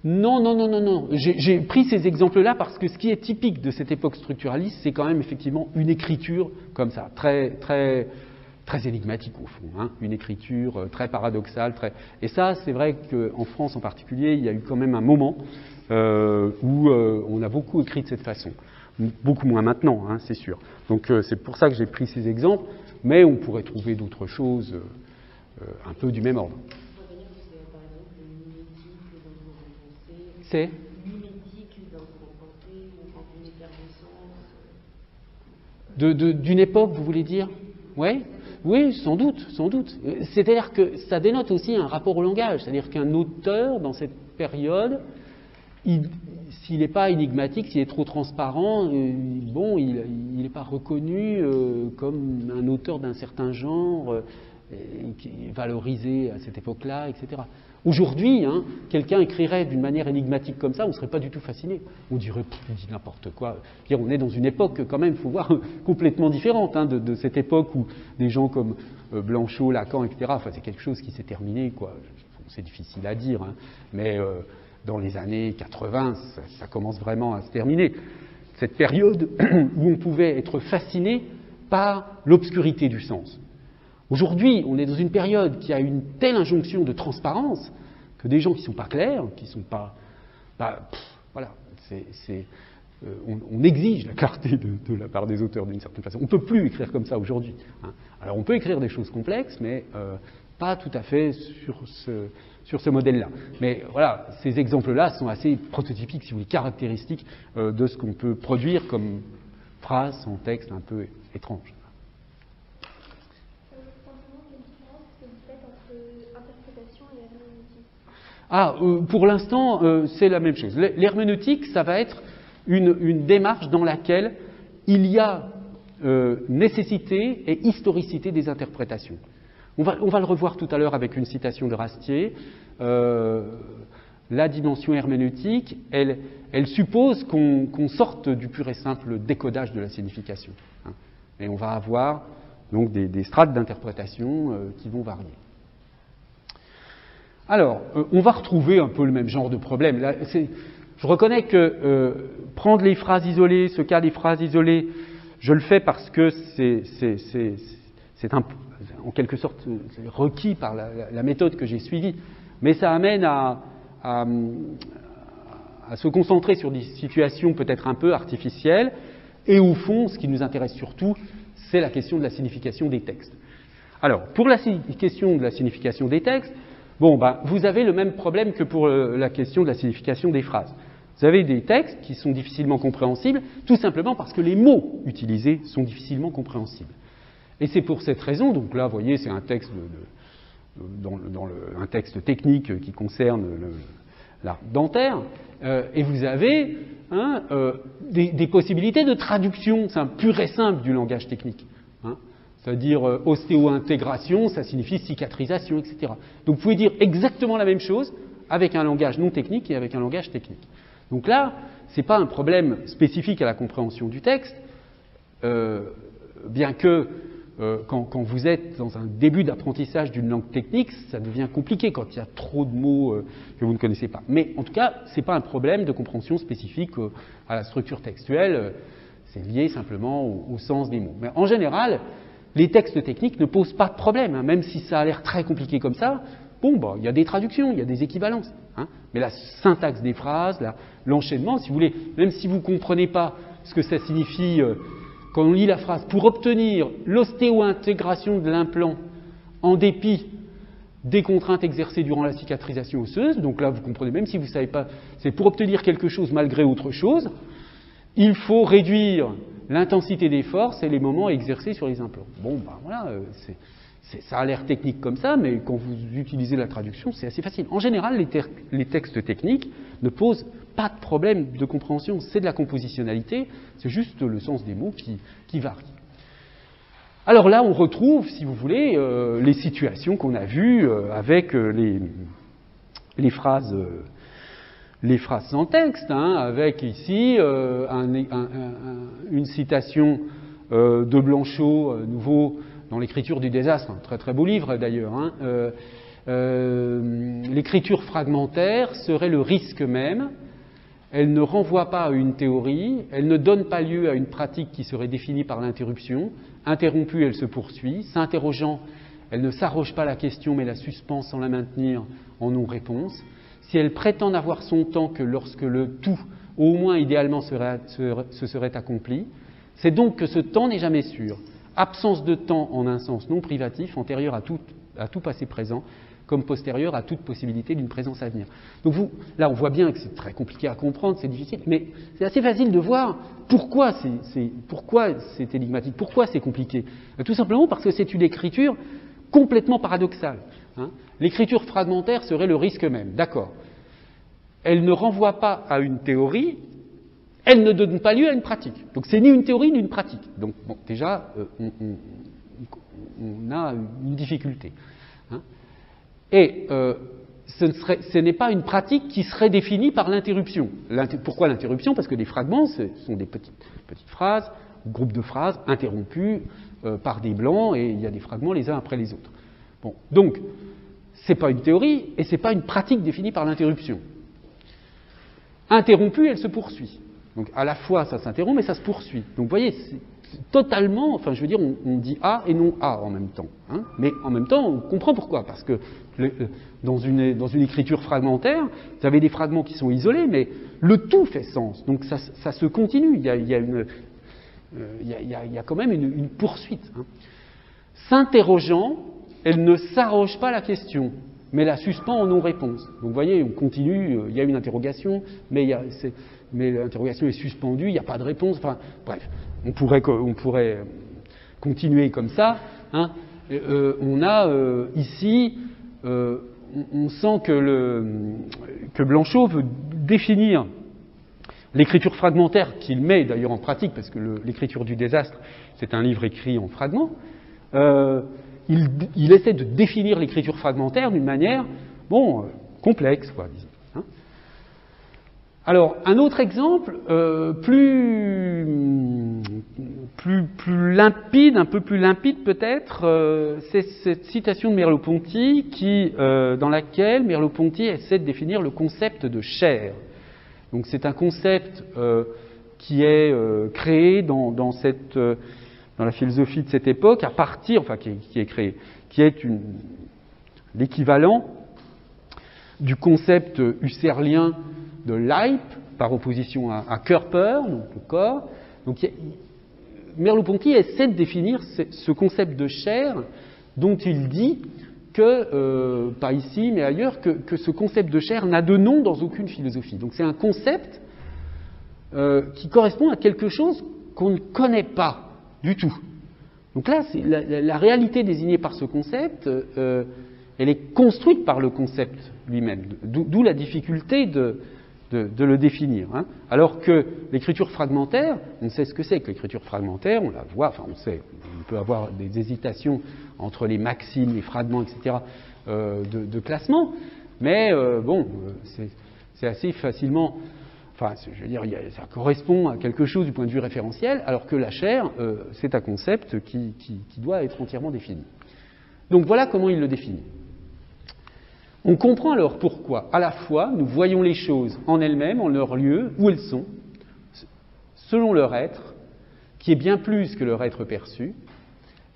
Non. J'ai pris ces exemples-là parce que ce qui est typique de cette époque structuraliste, c'est quand même effectivement une écriture comme ça, très énigmatique au fond, hein, une écriture très paradoxale. Et ça, c'est vrai qu'en France en particulier, il y a eu quand même un moment où on a beaucoup écrit de cette façon. Beaucoup moins maintenant, hein, c'est sûr. Donc c'est pour ça que j'ai pris ces exemples, mais on pourrait trouver d'autres choses un peu du même ordre. C'est d'une époque, vous voulez dire? Ouais. Oui, sans doute. C'est-à-dire que ça dénote aussi un rapport au langage. C'est-à-dire qu'un auteur, dans cette période, s'il n'est pas énigmatique, s'il est trop transparent, il n'est pas reconnu comme un auteur d'un certain genre, qui est valorisé à cette époque-là, etc. Aujourd'hui, hein, quelqu'un écrirait d'une manière énigmatique comme ça, on ne serait pas du tout fasciné. On dirait, il dit n'importe quoi. On est dans une époque, quand même, il faut voir, complètement différente hein, de cette époque où des gens comme Blanchot, Lacan, etc., enfin, c'est quelque chose qui s'est terminé, quoi. C'est difficile à dire, hein, mais dans les années 80, ça commence vraiment à se terminer. Cette période où on pouvait être fasciné par l'obscurité du sens. Aujourd'hui, on est dans une période qui a une telle injonction de transparence que des gens qui ne sont pas clairs, qui ne sont pas... voilà, on exige la clarté de la part des auteurs d'une certaine façon. On ne peut plus écrire comme ça aujourd'hui. Hein. Alors on peut écrire des choses complexes, mais pas tout à fait sur ce modèle-là. Mais voilà, ces exemples-là sont assez prototypiques, si vous voulez, caractéristiques de ce qu'on peut produire comme phrase en texte un peu étrange. Pour l'instant, c'est la même chose. L'herméneutique, ça va être une démarche dans laquelle il y a nécessité et historicité des interprétations. On va le revoir tout à l'heure avec une citation de Rastier. La dimension herméneutique, elle suppose qu'on sorte du pur et simple décodage de la signification. Hein. Et on va avoir donc des strates d'interprétation qui vont varier. Alors, on va retrouver un peu le même genre de problème. Là, je reconnais que prendre les phrases isolées, ce cas des phrases isolées, je le fais parce que c'est en quelque sorte requis par la méthode que j'ai suivie. Mais ça amène à se concentrer sur des situations peut-être un peu artificielles. Et au fond, ce qui nous intéresse surtout, c'est la question de la signification des textes. Alors, pour la question de la signification des textes, bon, ben, vous avez le même problème que pour la question de la signification des phrases. Vous avez des textes qui sont difficilement compréhensibles, tout simplement parce que les mots utilisés sont difficilement compréhensibles. Et c'est pour cette raison, donc là, vous voyez, c'est un texte un texte technique qui concerne l'art dentaire, et vous avez des possibilités de traduction, c'est un pur et simple du langage technique. C'est-à-dire ostéo-intégration, ça signifie cicatrisation, etc. Donc vous pouvez dire exactement la même chose avec un langage non technique et avec un langage technique. Donc là, ce n'est pas un problème spécifique à la compréhension du texte, bien que quand vous êtes dans un début d'apprentissage d'une langue technique, ça devient compliqué quand il y a trop de mots que vous ne connaissez pas. Mais en tout cas, ce n'est pas un problème de compréhension spécifique à la structure textuelle, c'est lié simplement au sens des mots. Mais en général, les textes techniques ne posent pas de problème, même si ça a l'air très compliqué comme ça. Bon, bah, il y a des traductions, il y a des équivalences. Mais la syntaxe des phrases, l'enchaînement, si vous voulez, même si vous ne comprenez pas ce que ça signifie quand on lit la phrase, pour obtenir l'ostéo-intégration de l'implant en dépit des contraintes exercées durant la cicatrisation osseuse, donc là vous comprenez, même si vous ne savez pas, c'est pour obtenir quelque chose malgré autre chose, il faut réduire l'intensité des forces et les moments exercés sur les implants. Bon, ben voilà, ça a l'air technique comme ça, mais quand vous utilisez la traduction, c'est assez facile. En général, les textes techniques ne posent pas de problème de compréhension, c'est de la compositionnalité, c'est juste le sens des mots qui varie. Alors là, on retrouve, si vous voulez, les situations qu'on a vues avec les phrases sans texte, avec ici une citation de Blanchot, nouveau dans l'écriture du désastre, un très très beau livre d'ailleurs. L'écriture fragmentaire serait le risque même. Elle ne renvoie pas à une théorie, elle ne donne pas lieu à une pratique qui serait définie par l'interruption. Interrompue, elle se poursuit. S'interrogeant, elle ne s'arroge pas la question mais la suspend sans la maintenir en non-réponse. Si elle prétend n'avoir son temps que lorsque le tout, au moins idéalement, se serait accompli, c'est donc que ce temps n'est jamais sûr. Absence de temps en un sens non privatif, antérieur à tout passé présent, comme postérieur à toute possibilité d'une présence à venir. Donc là, on voit bien que c'est très compliqué à comprendre, c'est difficile, mais c'est assez facile de voir pourquoi c'est énigmatique, pourquoi c'est compliqué. Tout simplement parce que c'est une écriture complètement paradoxale. L'écriture fragmentaire serait le risque même, d'accord. Elle ne renvoie pas à une théorie, elle ne donne pas lieu à une pratique. Donc c'est ni une théorie ni une pratique. Donc bon, déjà, on a une difficulté. Et ce n'est pas une pratique qui serait définie par l'interruption. Pourquoi l'interruption? Parce que les fragments, ce sont des petites phrases, groupes de phrases interrompus par des blancs, et il y a des fragments les uns après les autres. Bon, donc, ce n'est pas une théorie, et ce n'est pas une pratique définie par l'interruption. Interrompue, elle se poursuit. Donc, à la fois, ça s'interrompt, mais ça se poursuit. Donc, vous voyez, c'est totalement, enfin, je veux dire, on dit A et non A en même temps. Mais en même temps, on comprend pourquoi. Parce que dans une écriture fragmentaire, vous avez des fragments qui sont isolés, mais le tout fait sens. Donc, ça se continue. Il y a quand même une poursuite. S'interrogeant, elle ne s'arroge pas la question, mais la suspend en non-réponse. Donc vous voyez, on continue, il y a une interrogation, mais l'interrogation est suspendue, il n'y a pas de réponse. Enfin, bref, on pourrait continuer comme ça. On a ici, on sent que Blanchot veut définir l'écriture fragmentaire qu'il met d'ailleurs en pratique, parce que l'écriture du désastre, c'est un livre écrit en fragments. Il essaie de définir l'écriture fragmentaire d'une manière, complexe, quoi, disons. Alors, un autre exemple, plus plus limpide, un peu plus limpide peut-être, c'est cette citation de Merleau-Ponty dans laquelle Merleau-Ponty essaie de définir le concept de chair. Donc c'est un concept qui est créé dans la philosophie de cette époque, à partir, enfin qui est créé, qui est l'équivalent du concept husserlien de Leib, par opposition à Körper, donc le corps. Donc Merleau-Ponty essaie de définir ce concept de chair dont il dit que, pas ici mais ailleurs, que ce concept de chair n'a de nom dans aucune philosophie. Donc c'est un concept qui correspond à quelque chose qu'on ne connaît pas du tout. Donc là, c'est la réalité désignée par ce concept, elle est construite par le concept lui-même, d'où la difficulté de le définir. Hein. Alors que l'écriture fragmentaire, on sait ce que c'est que l'écriture fragmentaire, on la voit, enfin on sait, on peut avoir des hésitations entre les maximes, les fragments, etc., de classement, mais c'est assez facilement, enfin je veux dire, ça correspond à quelque chose du point de vue référentiel, alors que la chair, c'est un concept qui doit être entièrement défini. Donc voilà comment il le définit. On comprend alors pourquoi, à la fois, nous voyons les choses en elles-mêmes, en leur lieu, où elles sont, selon leur être, qui est bien plus que leur être perçu,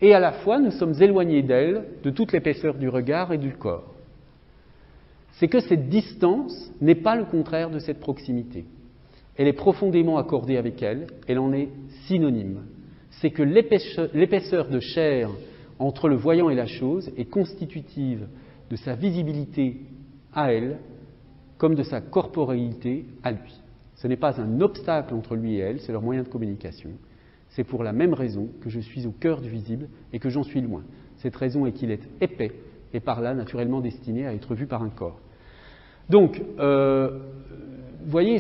et à la fois, nous sommes éloignés d'elles, de toute l'épaisseur du regard et du corps. C'est que cette distance n'est pas le contraire de cette proximité. Elle est profondément accordée avec elle, elle en est synonyme. C'est que l'épaisseur de chair entre le voyant et la chose est constitutive de sa visibilité à elle, comme de sa corporéité à lui. Ce n'est pas un obstacle entre lui et elle, c'est leur moyen de communication. C'est pour la même raison que je suis au cœur du visible et que j'en suis loin. Cette raison est qu'il est épais et par là naturellement destiné à être vu par un corps. Donc, vous voyez,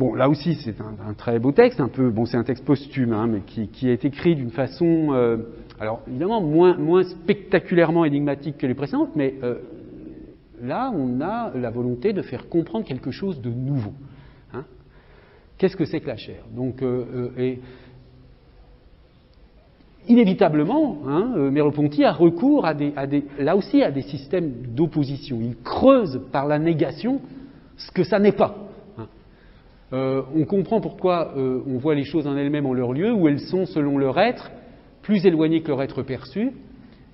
bon, là aussi, c'est un très beau texte, c'est un texte posthume, hein, mais qui est écrit d'une façon, alors évidemment moins spectaculairement énigmatique que les précédentes, mais là, on a la volonté de faire comprendre quelque chose de nouveau. Hein. Qu'est-ce que c'est que la chair ? Donc, inévitablement, Merleau-Ponty a recours là aussi à des systèmes d'opposition. Il creuse par la négation ce que ça n'est pas. On comprend pourquoi on voit les choses en elles-mêmes en leur lieu, où elles sont, selon leur être, plus éloignées que leur être perçu,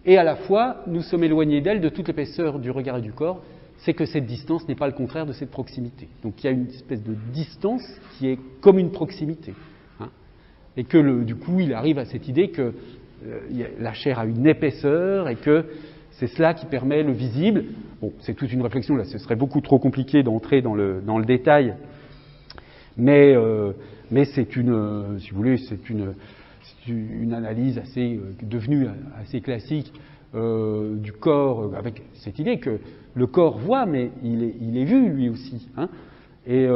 et à la fois, nous sommes éloignés d'elles de toute l'épaisseur du regard et du corps. C'est que cette distance n'est pas le contraire de cette proximité. Donc il y a une espèce de distance qui est comme une proximité. Et que, du coup, il arrive à cette idée que la chair a une épaisseur et que c'est cela qui permet le visible. Bon, c'est toute une réflexion, là, ce serait beaucoup trop compliqué d'entrer dans le détail. Mais c'est si vous voulez, c'est une analyse devenue assez classique du corps, avec cette idée que le corps voit, mais il est vu lui aussi. Hein, et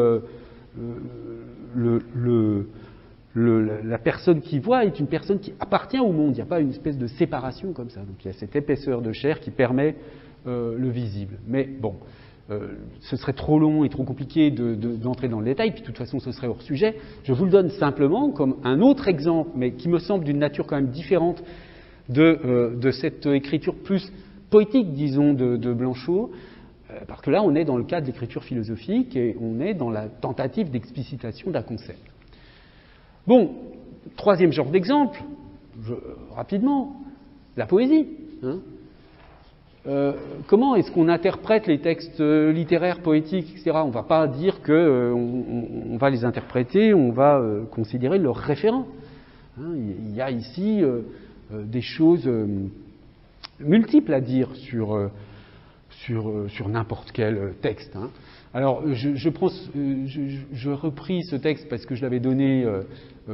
la personne qui voit est une personne qui appartient au monde. Il n'y a pas une espèce de séparation comme ça. Donc il y a cette épaisseur de chair qui permet le visible. Mais bon, ce serait trop long et trop compliqué d'entrer dans le détail, puis de toute façon ce serait hors sujet. Je vous le donne simplement comme un autre exemple, mais qui me semble d'une nature quand même différente de cette écriture plus poétique, disons, de Blanchot, parce que là on est dans le cadre de l'écriture philosophique et on est dans la tentative d'explicitation d'un concept. Bon, troisième genre d'exemple, rapidement, la poésie. Comment est-ce qu'on interprète les textes littéraires, poétiques, etc. On ne va pas dire qu'on va les interpréter, on va considérer leurs référents. Il y a ici des choses multiples à dire sur n'importe quel texte. Alors, je repris ce texte parce que je l'avais donné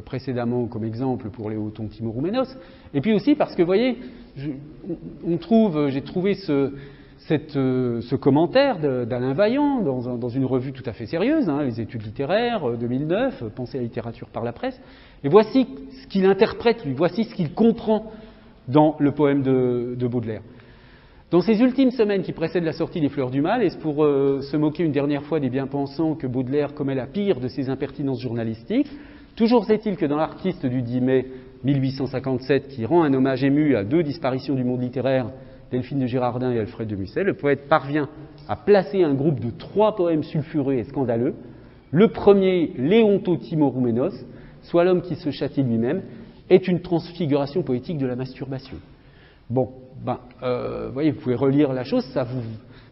précédemment comme exemple pour Léo Tontimorou-Ménos, et puis aussi parce que, vous voyez, j'ai trouvé ce commentaire d'Alain Vaillant dans une revue tout à fait sérieuse, Les Études littéraires, 2009, Pensée à la littérature par la presse, et voici ce qu'il interprète, lui, voici ce qu'il comprend dans le poème de Baudelaire. Dans ces ultimes semaines qui précèdent la sortie des Fleurs du Mal, et c'est pour se moquer une dernière fois des bien-pensants que Baudelaire commet la pire de ses impertinences journalistiques, Toujours est-il que dans l'artiste du 10 mai 1857, qui rend un hommage ému à deux disparitions du monde littéraire, Delphine de Girardin et Alfred de Musset, le poète parvient à placer un groupe de 3 poèmes sulfureux et scandaleux. Le premier, Léonto Timorouménos, soit l'homme qui se châtie lui-même, est une transfiguration poétique de la masturbation. Bon, vous voyez, vous pouvez relire la chose,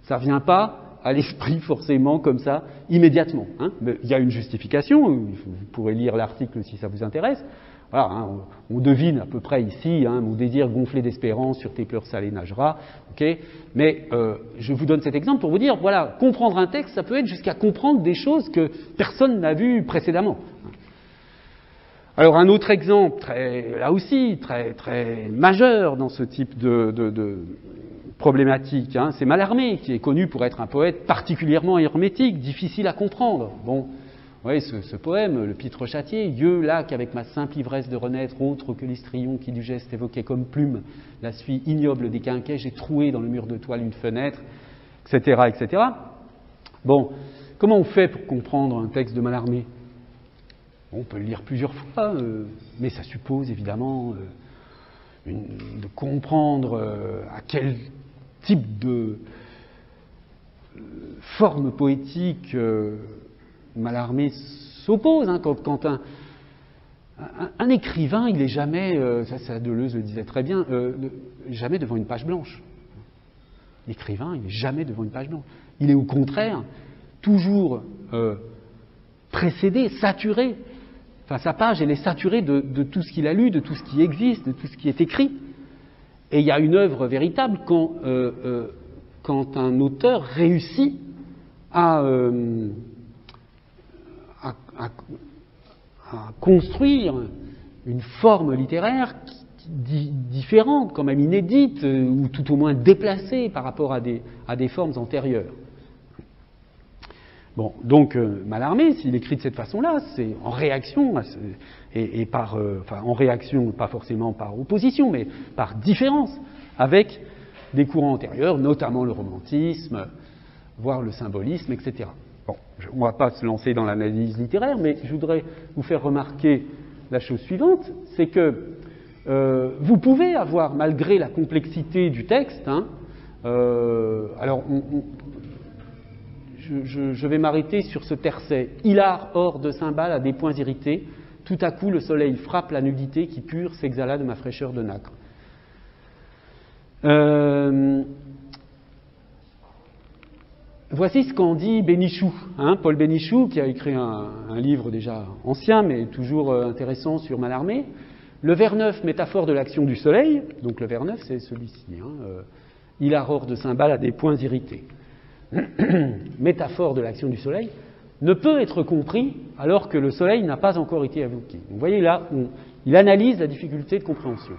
ça vient pas à l'esprit forcément comme ça, immédiatement. Hein. Mais il y a une justification, vous pourrez lire l'article si ça vous intéresse. Voilà, hein, on devine à peu près ici, hein, mon désir gonflé d'espérance sur tes pleurs salées nagera, okay. Mais je vous donne cet exemple pour vous dire, voilà, comprendre un texte, ça peut être jusqu'à comprendre des choses que personne n'a vues précédemment. Alors un autre exemple, là aussi, très majeur dans ce type de problématique, hein, c'est Mallarmé, qui est connu pour être un poète particulièrement hermétique, difficile à comprendre. Bon, vous voyez, ce poème, le Pitre châtié, Dieu, là, qu'avec ma simple ivresse de renaître, autre que l'histrion qui du geste évoquait comme plume la suie ignoble des quinquets, j'ai troué dans le mur de toile une fenêtre, etc., etc. Bon, comment on fait pour comprendre un texte de Mallarmé ? On peut le lire plusieurs fois, mais ça suppose évidemment de comprendre à quel type de forme poétique Mallarmé s'oppose. Hein, quand un écrivain, il n'est jamais, ça Deleuze le disait très bien, jamais devant une page blanche. L'écrivain, il n'est jamais devant une page blanche. Il est au contraire toujours précédé, saturé. Enfin, sa page, elle est saturée de tout ce qu'il a lu, de tout ce qui existe, de tout ce qui est écrit. Et il y a une œuvre véritable quand un auteur réussit à construire une forme littéraire différente, quand même inédite, ou tout au moins déplacée par rapport à des formes antérieures. Bon, donc Mallarmé, s'il écrit de cette façon-là, c'est en réaction, en réaction, pas forcément par opposition, mais par différence avec des courants antérieurs, notamment le romantisme, voire le symbolisme, etc. Bon, on ne va pas se lancer dans l'analyse littéraire, mais je voudrais vous faire remarquer la chose suivante, c'est que vous pouvez avoir, malgré la complexité du texte, hein, alors je vais m'arrêter sur ce tercet. Hilar hors de cymbales à des points irrités. Tout à coup, le soleil frappe la nudité qui pure s'exhala de ma fraîcheur de nacre. Voici ce qu'en dit Bénichou, hein, Paul Bénichou, qui a écrit un livre déjà ancien, mais toujours intéressant sur Mallarmé. Le vers 9, métaphore de l'action du soleil. Donc le vers 9, c'est celui-ci. Hein, Hilar hors de cymbales à des points irrités. Métaphore de l'action du soleil, ne peut être compris alors que le soleil n'a pas encore été évoqué. Vous voyez là, il analyse la difficulté de compréhension.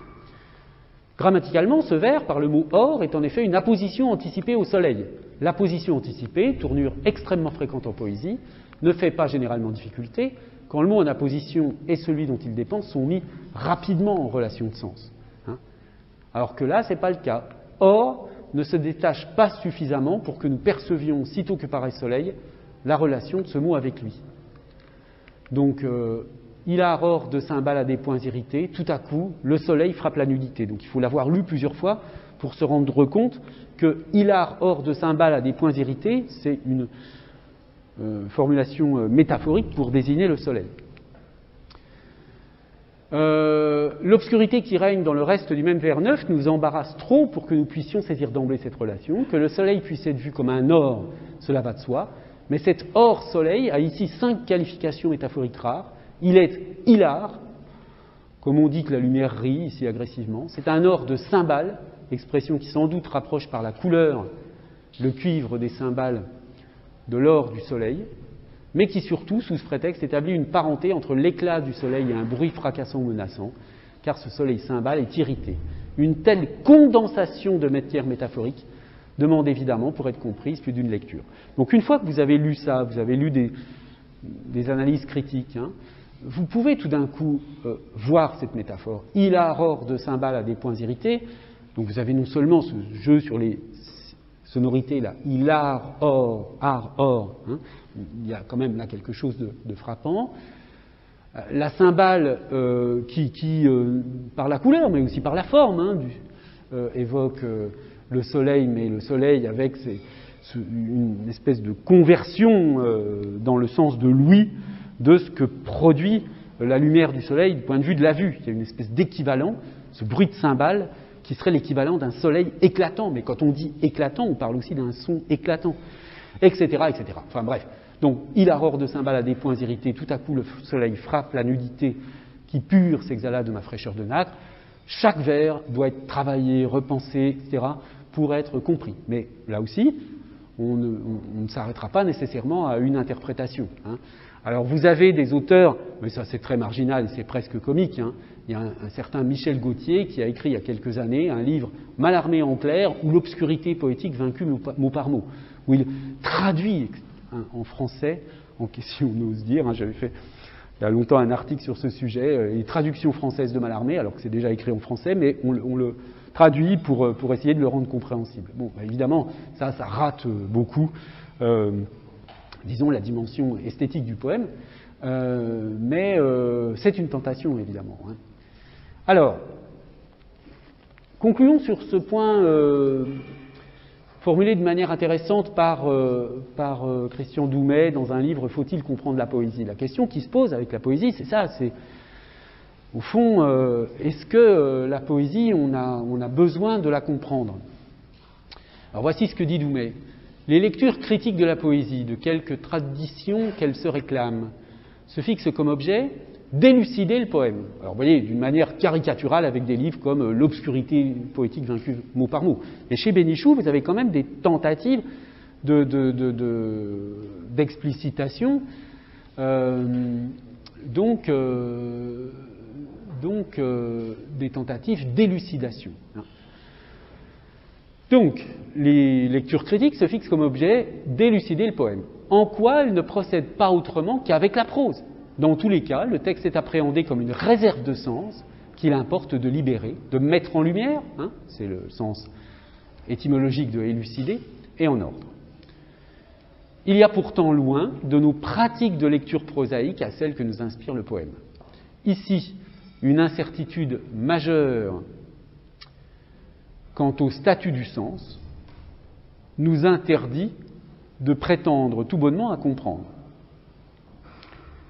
Grammaticalement, ce vers, par le mot hors, est en effet une apposition anticipée au soleil. L'apposition anticipée, tournure extrêmement fréquente en poésie, ne fait pas généralement difficulté quand le mot en apposition et celui dont il dépend sont mis rapidement en relation de sens. Hein, alors que là, ce n'est pas le cas. Or, ne se détache pas suffisamment pour que nous percevions, sitôt que paraît soleil, la relation de ce mot avec lui. Donc, hilar hors de cymbales à des points irrités, tout à coup, le soleil frappe la nudité. Donc, il faut l'avoir lu plusieurs fois pour se rendre compte que hilar hors de cymbales à des points irrités, c'est une formulation métaphorique pour désigner le soleil. L'obscurité qui règne dans le reste du même vers 9 nous embarrasse trop pour que nous puissions saisir d'emblée cette relation. Que le soleil puisse être vu comme un or, cela va de soi, mais cet or-soleil a ici 5 qualifications métaphoriques rares. Il est hilar, comme on dit que la lumière rit ici agressivement. C'est un or de cymbales, expression qui sans doute rapproche par la couleur le cuivre des cymbales de l'or du soleil, mais qui surtout, sous ce prétexte, établit une parenté entre l'éclat du soleil et un bruit fracassant ou menaçant, car ce soleil cymbale est irrité. Une telle condensation de matière métaphorique demande évidemment, pour être comprise, plus d'une lecture. Donc une fois que vous avez lu ça, vous avez lu des analyses critiques, hein, vous pouvez tout d'un coup voir cette métaphore. Hilar hors de cymbales à des points irrités. Donc vous avez non seulement ce jeu sur les sonorités là, hilar hors, ar hors, hein, il y a quand même là quelque chose de frappant. La cymbale qui par la couleur, mais aussi par la forme, hein, évoque le soleil, mais le soleil avec une espèce de conversion dans le sens de l'ouïe de ce que produit la lumière du soleil du point de vue de la vue. Il y a une espèce d'équivalent, ce bruit de cymbale, qui serait l'équivalent d'un soleil éclatant. Mais quand on dit éclatant, on parle aussi d'un son éclatant, etc., etc. Enfin bref. Donc, il aurore de cymbales à des points irrités. Tout à coup, le soleil frappe la nudité qui pure s'exhala de ma fraîcheur de nacre. Chaque vers doit être travaillé, repensé, etc., pour être compris. Mais là aussi, on ne s'arrêtera pas nécessairement à une interprétation. Hein. Alors, vous avez des auteurs, mais ça c'est très marginal et c'est presque comique. Hein. Il y a un certain Michel Gauthier qui a écrit il y a quelques années un livre Mallarmé en clair ou l'obscurité poétique vaincue mot par mot, où il traduit en français, en question on ose dire, hein, j'avais fait il y a longtemps un article sur ce sujet, les traductions françaises de Mallarmé, alors que c'est déjà écrit en français, mais on le traduit pour essayer de le rendre compréhensible. Bon, bah, évidemment, ça rate beaucoup, disons, la dimension esthétique du poème, mais c'est une tentation, évidemment. Hein. Alors, concluons sur ce point formulé de manière intéressante par Christian Doumet dans un livre « Faut-il comprendre la poésie ?» La question qui se pose avec la poésie, c'est ça, c'est au fond, est-ce que la poésie, on a besoin de la comprendre? Alors voici ce que dit Doumet. Les lectures critiques de la poésie, de quelque tradition qu'elle se réclame, se fixent comme objet d'élucider le poème. Alors vous voyez, d'une manière caricaturale avec des livres comme L'obscurité poétique vaincue mot par mot. Et chez Bénichou, vous avez quand même des tentatives d'explicitation, donc des tentatives d'élucidation. Donc, les lectures critiques se fixent comme objet d'élucider le poème. En quoi elles ne procèdent pas autrement qu'avec la prose. Dans tous les cas, le texte est appréhendé comme une réserve de sens qu'il importe de libérer, de mettre en lumière, hein, c'est le sens étymologique de élucider, et en ordre. Il y a pourtant loin de nos pratiques de lecture prosaïque à celles que nous inspire le poème. Ici, une incertitude majeure quant au statut du sens nous interdit de prétendre tout bonnement à comprendre.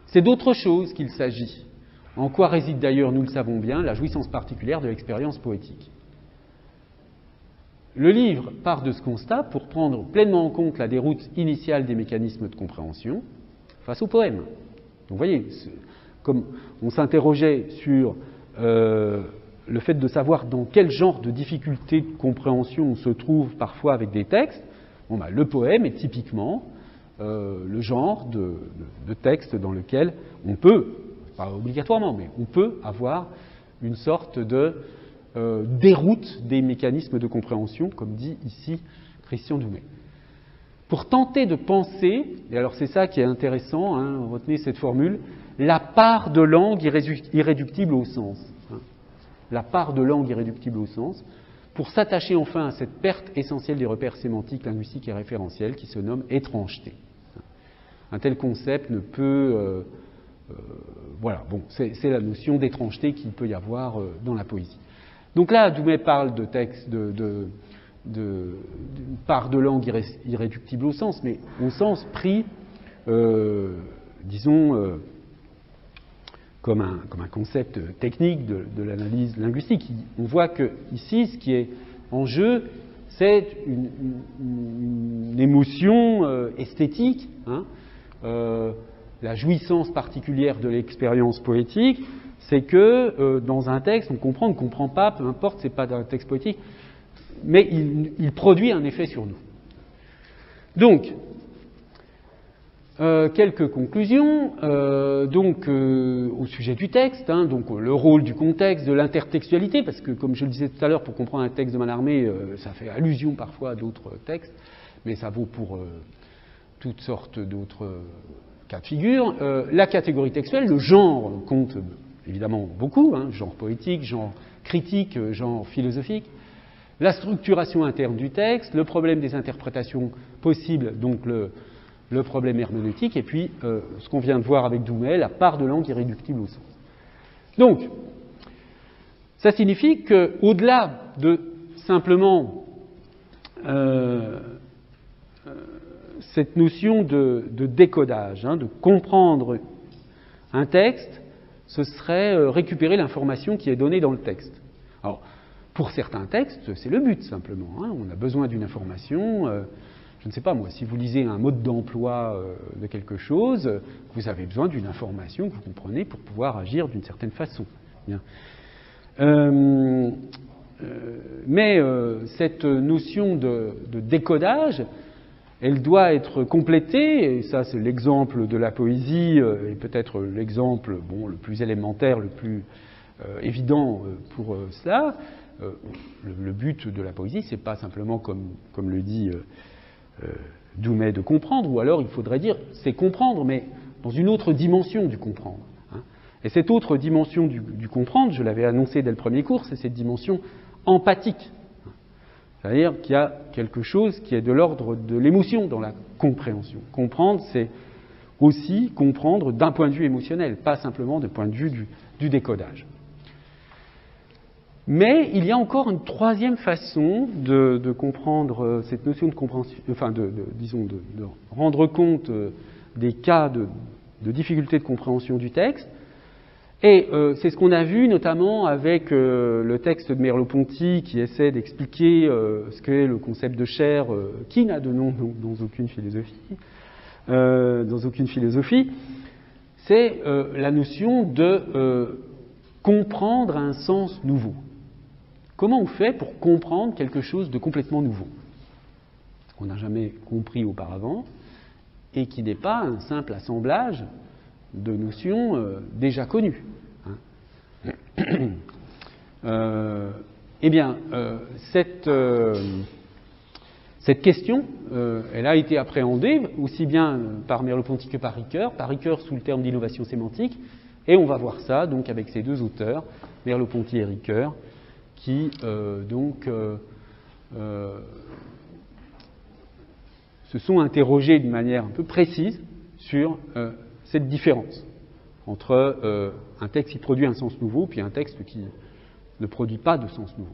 C'est d'autre chose qu'il s'agit, en quoi réside d'ailleurs, nous le savons bien, la jouissance particulière de l'expérience poétique. Le livre part de ce constat pour prendre pleinement en compte la déroute initiale des mécanismes de compréhension face au poème. Donc vous voyez, comme on s'interrogeait sur le fait de savoir dans quel genre de difficulté de compréhension on se trouve parfois avec des textes, bon, bah, le poème est typiquement le genre de texte dans lequel on peut, pas obligatoirement, mais on peut avoir une sorte de déroute des mécanismes de compréhension, comme dit ici Christian Doumet. Pour tenter de penser, et alors c'est ça qui est intéressant, hein, retenez cette formule, la part de langue irréductible au sens. Hein, la part de langue irréductible au sens, pour s'attacher enfin à cette perte essentielle des repères sémantiques, linguistiques et référentiels qui se nomme étrangeté. Un tel concept ne peut... voilà, bon, c'est la notion d'étrangeté qu'il peut y avoir dans la poésie. Donc là, Doumet parle de texte, de part de langue irréductible au sens, mais au sens pris, disons, comme un concept technique de l'analyse linguistique. On voit que ici, ce qui est en jeu, c'est une émotion esthétique, hein, la jouissance particulière de l'expérience poétique, c'est que dans un texte, on comprend, on ne comprend pas, peu importe, c'est pas un texte poétique, mais il produit un effet sur nous. Donc, quelques conclusions au sujet du texte, hein, donc le rôle du contexte, de l'intertextualité, parce que comme je le disais tout à l'heure, pour comprendre un texte de Mallarmé, ça fait allusion parfois à d'autres textes, mais ça vaut pour toutes sortes d'autres cas de figure. La catégorie textuelle, le genre compte évidemment beaucoup, hein, genre poétique, genre critique, genre philosophique. La structuration interne du texte, le problème des interprétations possibles, donc le le problème herméneutique, et puis ce qu'on vient de voir avec Doumet, la part de langue irréductible au sens. Donc, ça signifie qu'au-delà de simplement cette notion de décodage, de comprendre un texte, ce serait récupérer l'information qui est donnée dans le texte. Alors, pour certains textes, c'est le but simplement. On a besoin d'une information. Je ne sais pas moi, si vous lisez un mode d'emploi de quelque chose, vous avez besoin d'une information que vous comprenez pour pouvoir agir d'une certaine façon. Bien. Mais cette notion de décodage, elle doit être complétée, et ça c'est l'exemple de la poésie, et peut-être l'exemple le plus élémentaire, le plus évident pour cela. Le but de la poésie, c'est pas simplement, comme le dit Doumet, de comprendre, ou alors il faudrait dire c'est comprendre, mais dans une autre dimension du comprendre. Et cette autre dimension du comprendre, je l'avais annoncé dès le premier cours, c'est cette dimension empathique. C'est-à-dire qu'il y a quelque chose qui est de l'ordre de l'émotion dans la compréhension. Comprendre, c'est aussi comprendre d'un point de vue émotionnel, pas simplement du point de vue du décodage. Mais il y a encore une troisième façon de comprendre cette notion de compréhension, enfin de rendre compte des cas de difficulté de compréhension du texte. Et c'est ce qu'on a vu notamment avec le texte de Merleau-Ponty qui essaie d'expliquer ce qu'est le concept de chair qui n'a de nom dans aucune philosophie. C'est la notion de comprendre un sens nouveau. Comment on fait pour comprendre quelque chose de complètement nouveau, qu'on n'a jamais compris auparavant, et qui n'est pas un simple assemblage de notions déjà connues. Cette question, elle a été appréhendée aussi bien par Merleau-Ponty que par Ricoeur sous le terme d'innovation sémantique, et on va voir ça donc avec ces deux auteurs, Merleau-Ponty et Ricoeur, qui se sont interrogés d'une manière un peu précise sur cette différence entre un texte qui produit un sens nouveau puis un texte qui ne produit pas de sens nouveau.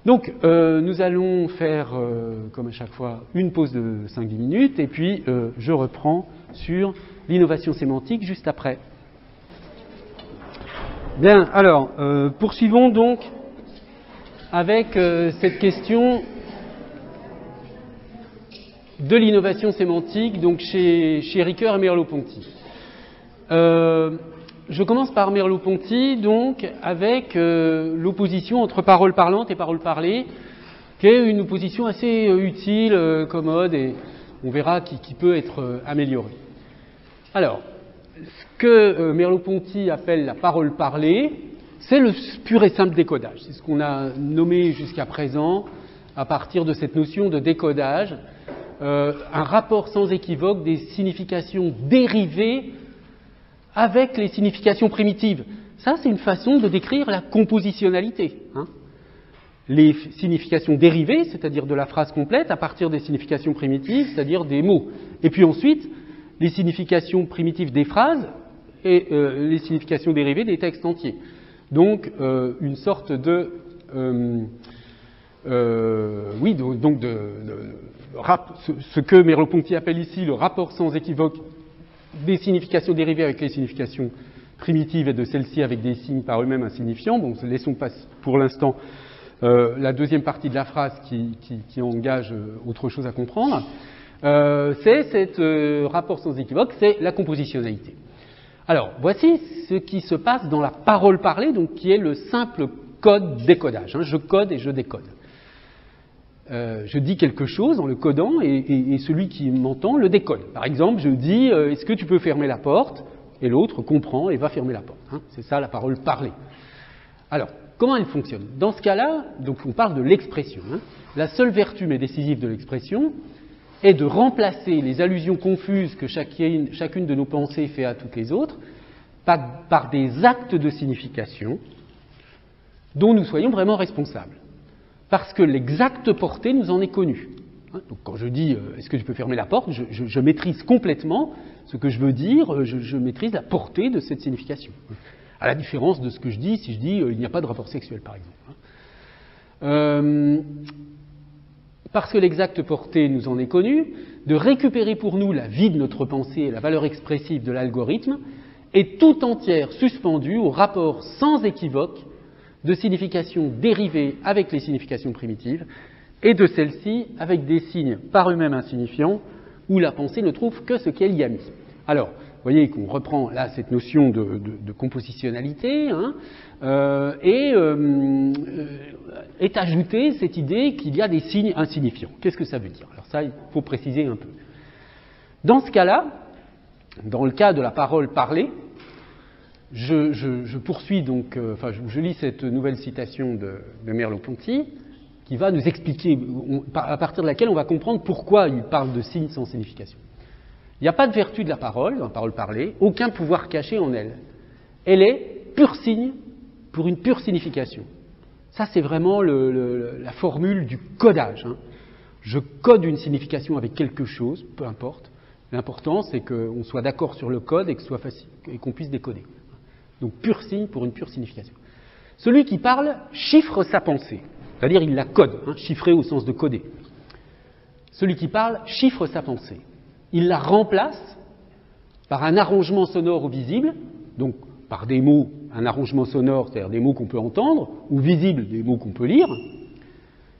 Donc nous allons faire, comme à chaque fois, une pause de 5-10 minutes et puis je reprends sur l'innovation sémantique juste après. Bien, alors, poursuivons donc avec cette question de l'innovation sémantique, donc chez Ricoeur et Merleau-Ponty. Je commence par Merleau-Ponty, donc, avec l'opposition entre parole parlante et parole parlée, qui est une opposition assez utile, commode, et on verra qui peut être améliorée. Alors, ce que Merleau-Ponty appelle la parole parlée, c'est le pur et simple décodage. C'est ce qu'on a nommé jusqu'à présent à partir de cette notion de décodage, un rapport sans équivoque des significations dérivées avec les significations primitives. Ça, c'est une façon de décrire la compositionnalité. Les significations dérivées, c'est-à-dire de la phrase complète, à partir des significations primitives, c'est-à-dire des mots. Et puis ensuite, les significations primitives des phrases et les significations dérivées des textes entiers. Donc, une sorte de... ce que Merleau-Ponty appelle ici le rapport sans équivoque des significations dérivées avec les significations primitives et de celles-ci avec des signes par eux-mêmes insignifiants. Bon, laissons passer pour l'instant la deuxième partie de la phrase qui engage autre chose à comprendre. C'est ce rapport sans équivoque, c'est la compositionnalité. Alors, voici ce qui se passe dans la parole parlée, donc qui est le simple code décodage. Je code et je décode. Je dis quelque chose en le codant et celui qui m'entend le décode. Par exemple, je dis est-ce que tu peux fermer la porte? Et l'autre comprend et va fermer la porte. C'est ça la parole parlée. Alors, comment elle fonctionne? Dans ce cas-là, donc on parle de l'expression. La seule vertu mais décisive de l'expression est de remplacer les allusions confuses que chacune de nos pensées fait à toutes les autres par des actes de signification dont nous soyons vraiment responsables. Parce que l'exacte portée nous en est connue. Donc quand je dis est-ce que tu peux fermer la porte, je maîtrise complètement ce que je veux dire, je maîtrise la portée de cette signification. À la différence de ce que je dis si je dis il n'y a pas de rapport sexuel, par exemple. Parce que l'exacte portée nous en est connue, de récupérer pour nous la vie de notre pensée et la valeur expressive de l'algorithme est tout entière suspendue au rapport sans équivoque de significations dérivées avec les significations primitives et de celles-ci avec des signes par eux-mêmes insignifiants où la pensée ne trouve que ce qu'elle y a mis. Alors, vous voyez qu'on reprend là cette notion de compositionnalité est ajoutée cette idée qu'il y a des signes insignifiants. Qu'est-ce que ça veut dire? Alors ça, il faut préciser un peu. Dans ce cas-là, dans le cas de la parole parlée, je poursuis donc, je lis cette nouvelle citation de Merleau-Ponty qui va nous expliquer, à partir de laquelle on va comprendre pourquoi il parle de signes sans signification. Il n'y a pas de vertu de la parole, dans la parole parlée, aucun pouvoir caché en elle. Elle est pur signe pour une pure signification. Ça, c'est vraiment la formule du codage. Je code une signification avec quelque chose, peu importe. L'important, c'est qu'on soit d'accord sur le code et que ce soit facile et qu'on puisse décoder. Donc, pur signe pour une pure signification. Celui qui parle chiffre sa pensée, c'est-à-dire il la code, chiffrer au sens de coder. Celui qui parle chiffre sa pensée. Il la remplace par un arrangement sonore ou visible, donc par des mots, un arrangement sonore, c'est-à-dire des mots qu'on peut entendre, ou visible, des mots qu'on peut lire,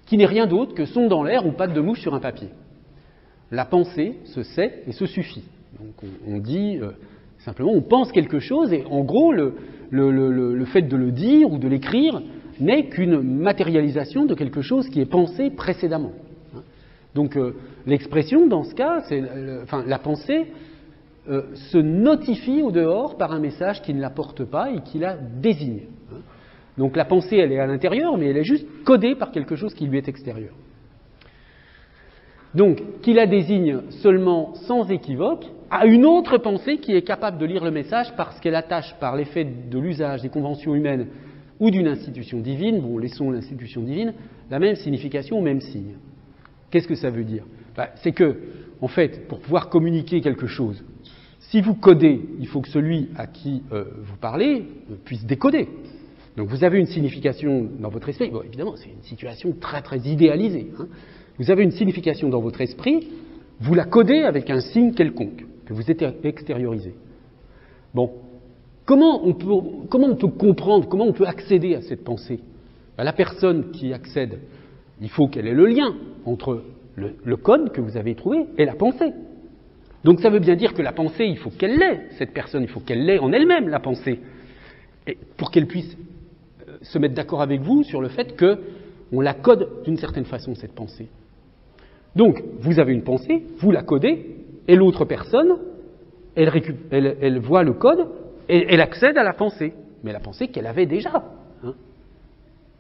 qui n'est rien d'autre que son dans l'air ou patte de mouche sur un papier. La pensée se sait et se suffit. Donc on dit simplement, on pense quelque chose et en gros, le fait de le dire ou de l'écrire n'est qu'une matérialisation de quelque chose qui est pensé précédemment. Donc l'expression, dans ce cas, la pensée se notifie au dehors par un message qui ne la porte pas et qui la désigne. Donc la pensée, elle est à l'intérieur, mais elle est juste codée par quelque chose qui lui est extérieur. Donc, qui la désigne seulement sans équivoque à une autre pensée qui est capable de lire le message parce qu'elle attache par l'effet de l'usage des conventions humaines ou d'une institution divine, bon, laissons l'institution divine, la même signification au même signe. Qu'est-ce que ça veut dire? C'est que, en fait, pour pouvoir communiquer quelque chose, si vous codez, il faut que celui à qui vous parlez puisse décoder. Donc vous avez une signification dans votre esprit. Bon, évidemment, c'est une situation très très idéalisée. Vous avez une signification dans votre esprit, vous la codez avec un signe quelconque que vous extériorisez. Bon, comment on peut comprendre, comment on peut accéder à cette pensée? La personne qui accède, il faut qu'elle ait le lien entre le code que vous avez trouvé et la pensée. Donc ça veut bien dire que la pensée, il faut qu'elle l'ait, cette personne, il faut qu'elle l'ait en elle-même, la pensée, et pour qu'elle puisse se mettre d'accord avec vous sur le fait qu'on la code d'une certaine façon, cette pensée. Donc, vous avez une pensée, vous la codez, et l'autre personne, elle voit le code, et elle accède à la pensée, mais la pensée qu'elle avait déjà.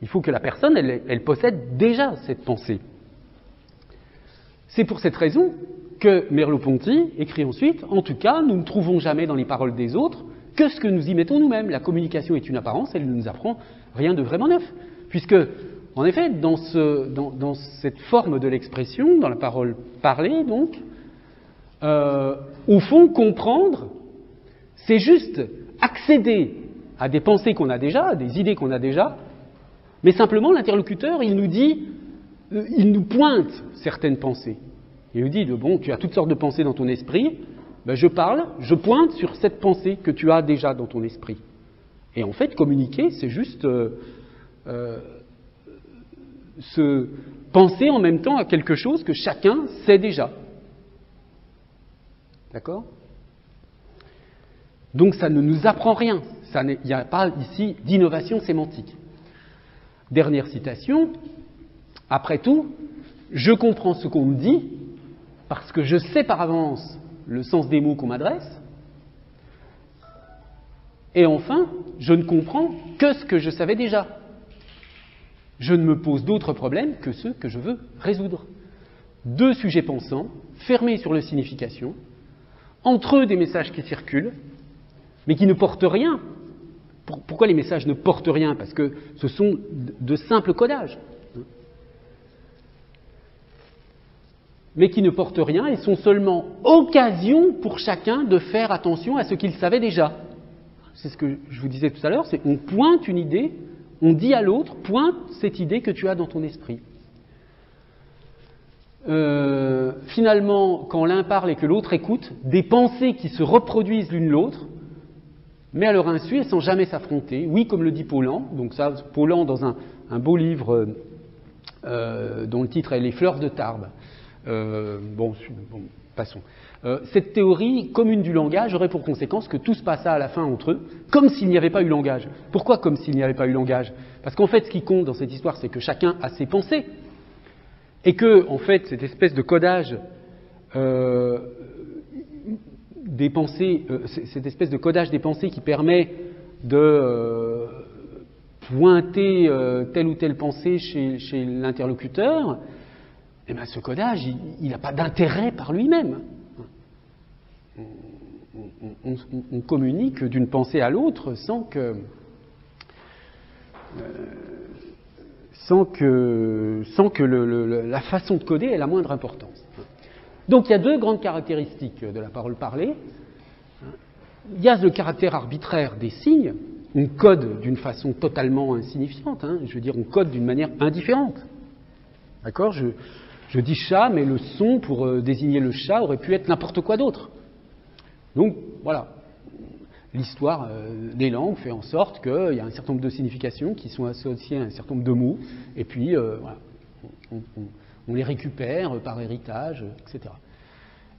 Il faut que la personne, elle possède déjà cette pensée. C'est pour cette raison que Merleau-Ponty écrit ensuite, en tout cas, nous ne trouvons jamais dans les paroles des autres que ce que nous y mettons nous-mêmes. La communication est une apparence, elle ne nous apprend rien de vraiment neuf. Puisque, en effet, dans cette forme de l'expression, dans la parole parlée, donc, au fond, comprendre, c'est juste accéder à des pensées qu'on a déjà, à des idées qu'on a déjà, mais simplement l'interlocuteur, il nous pointe certaines pensées. Il nous dit, bon, tu as toutes sortes de pensées dans ton esprit, ben je parle, je pointe sur cette pensée que tu as déjà dans ton esprit. Et en fait, communiquer, c'est juste se penser en même temps à quelque chose que chacun sait déjà. D'accord? Donc ça ne nous apprend rien. Il n'y a pas ici d'innovation sémantique. Dernière citation. Après tout, je comprends ce qu'on me dit parce que je sais par avance le sens des mots qu'on m'adresse. Et enfin, je ne comprends que ce que je savais déjà. Je ne me pose d'autres problèmes que ceux que je veux résoudre. Deux sujets pensants, fermés sur la signification, entre eux des messages qui circulent, mais qui ne portent rien. Pourquoi les messages ne portent rien? Parce que ce sont de simples codages. mais qui ne portent rien et sont seulement occasion pour chacun de faire attention à ce qu'il savait déjà. C'est ce que je vous disais tout à l'heure, c'est on pointe une idée, on dit à l'autre, pointe cette idée que tu as dans ton esprit. Finalement, quand l'un parle et que l'autre écoute, des pensées qui se reproduisent l'une l'autre, mais à leur insu et sans jamais s'affronter. Oui, comme le dit Paulan, donc ça, Paulan dans un beau livre dont le titre est Les fleurs de Tarbes. Passons. Cette théorie commune du langage aurait pour conséquence que tout se passa à la fin entre eux, comme s'il n'y avait pas eu langage. Pourquoi comme s'il n'y avait pas eu langage? Parce qu'en fait, ce qui compte dans cette histoire, c'est que chacun a ses pensées. Et que, en fait, cette espèce de codage des pensées, cette espèce de codage des pensées qui permet de pointer telle ou telle pensée chez l'interlocuteur, eh bien, ce codage, il n'a pas d'intérêt par lui-même. On communique d'une pensée à l'autre sans que la façon de coder ait la moindre importance. Donc il y a deux grandes caractéristiques de la parole parlée. Il y a le caractère arbitraire des signes. On code d'une façon totalement insignifiante. Je veux dire, on code d'une manière indifférente. D'accord ? Je dis chat, mais le son pour désigner le chat aurait pu être n'importe quoi d'autre. Donc voilà. L'histoire des langues fait en sorte qu'il y a un certain nombre de significations qui sont associées à un certain nombre de mots, et puis voilà, on les récupère par héritage, etc.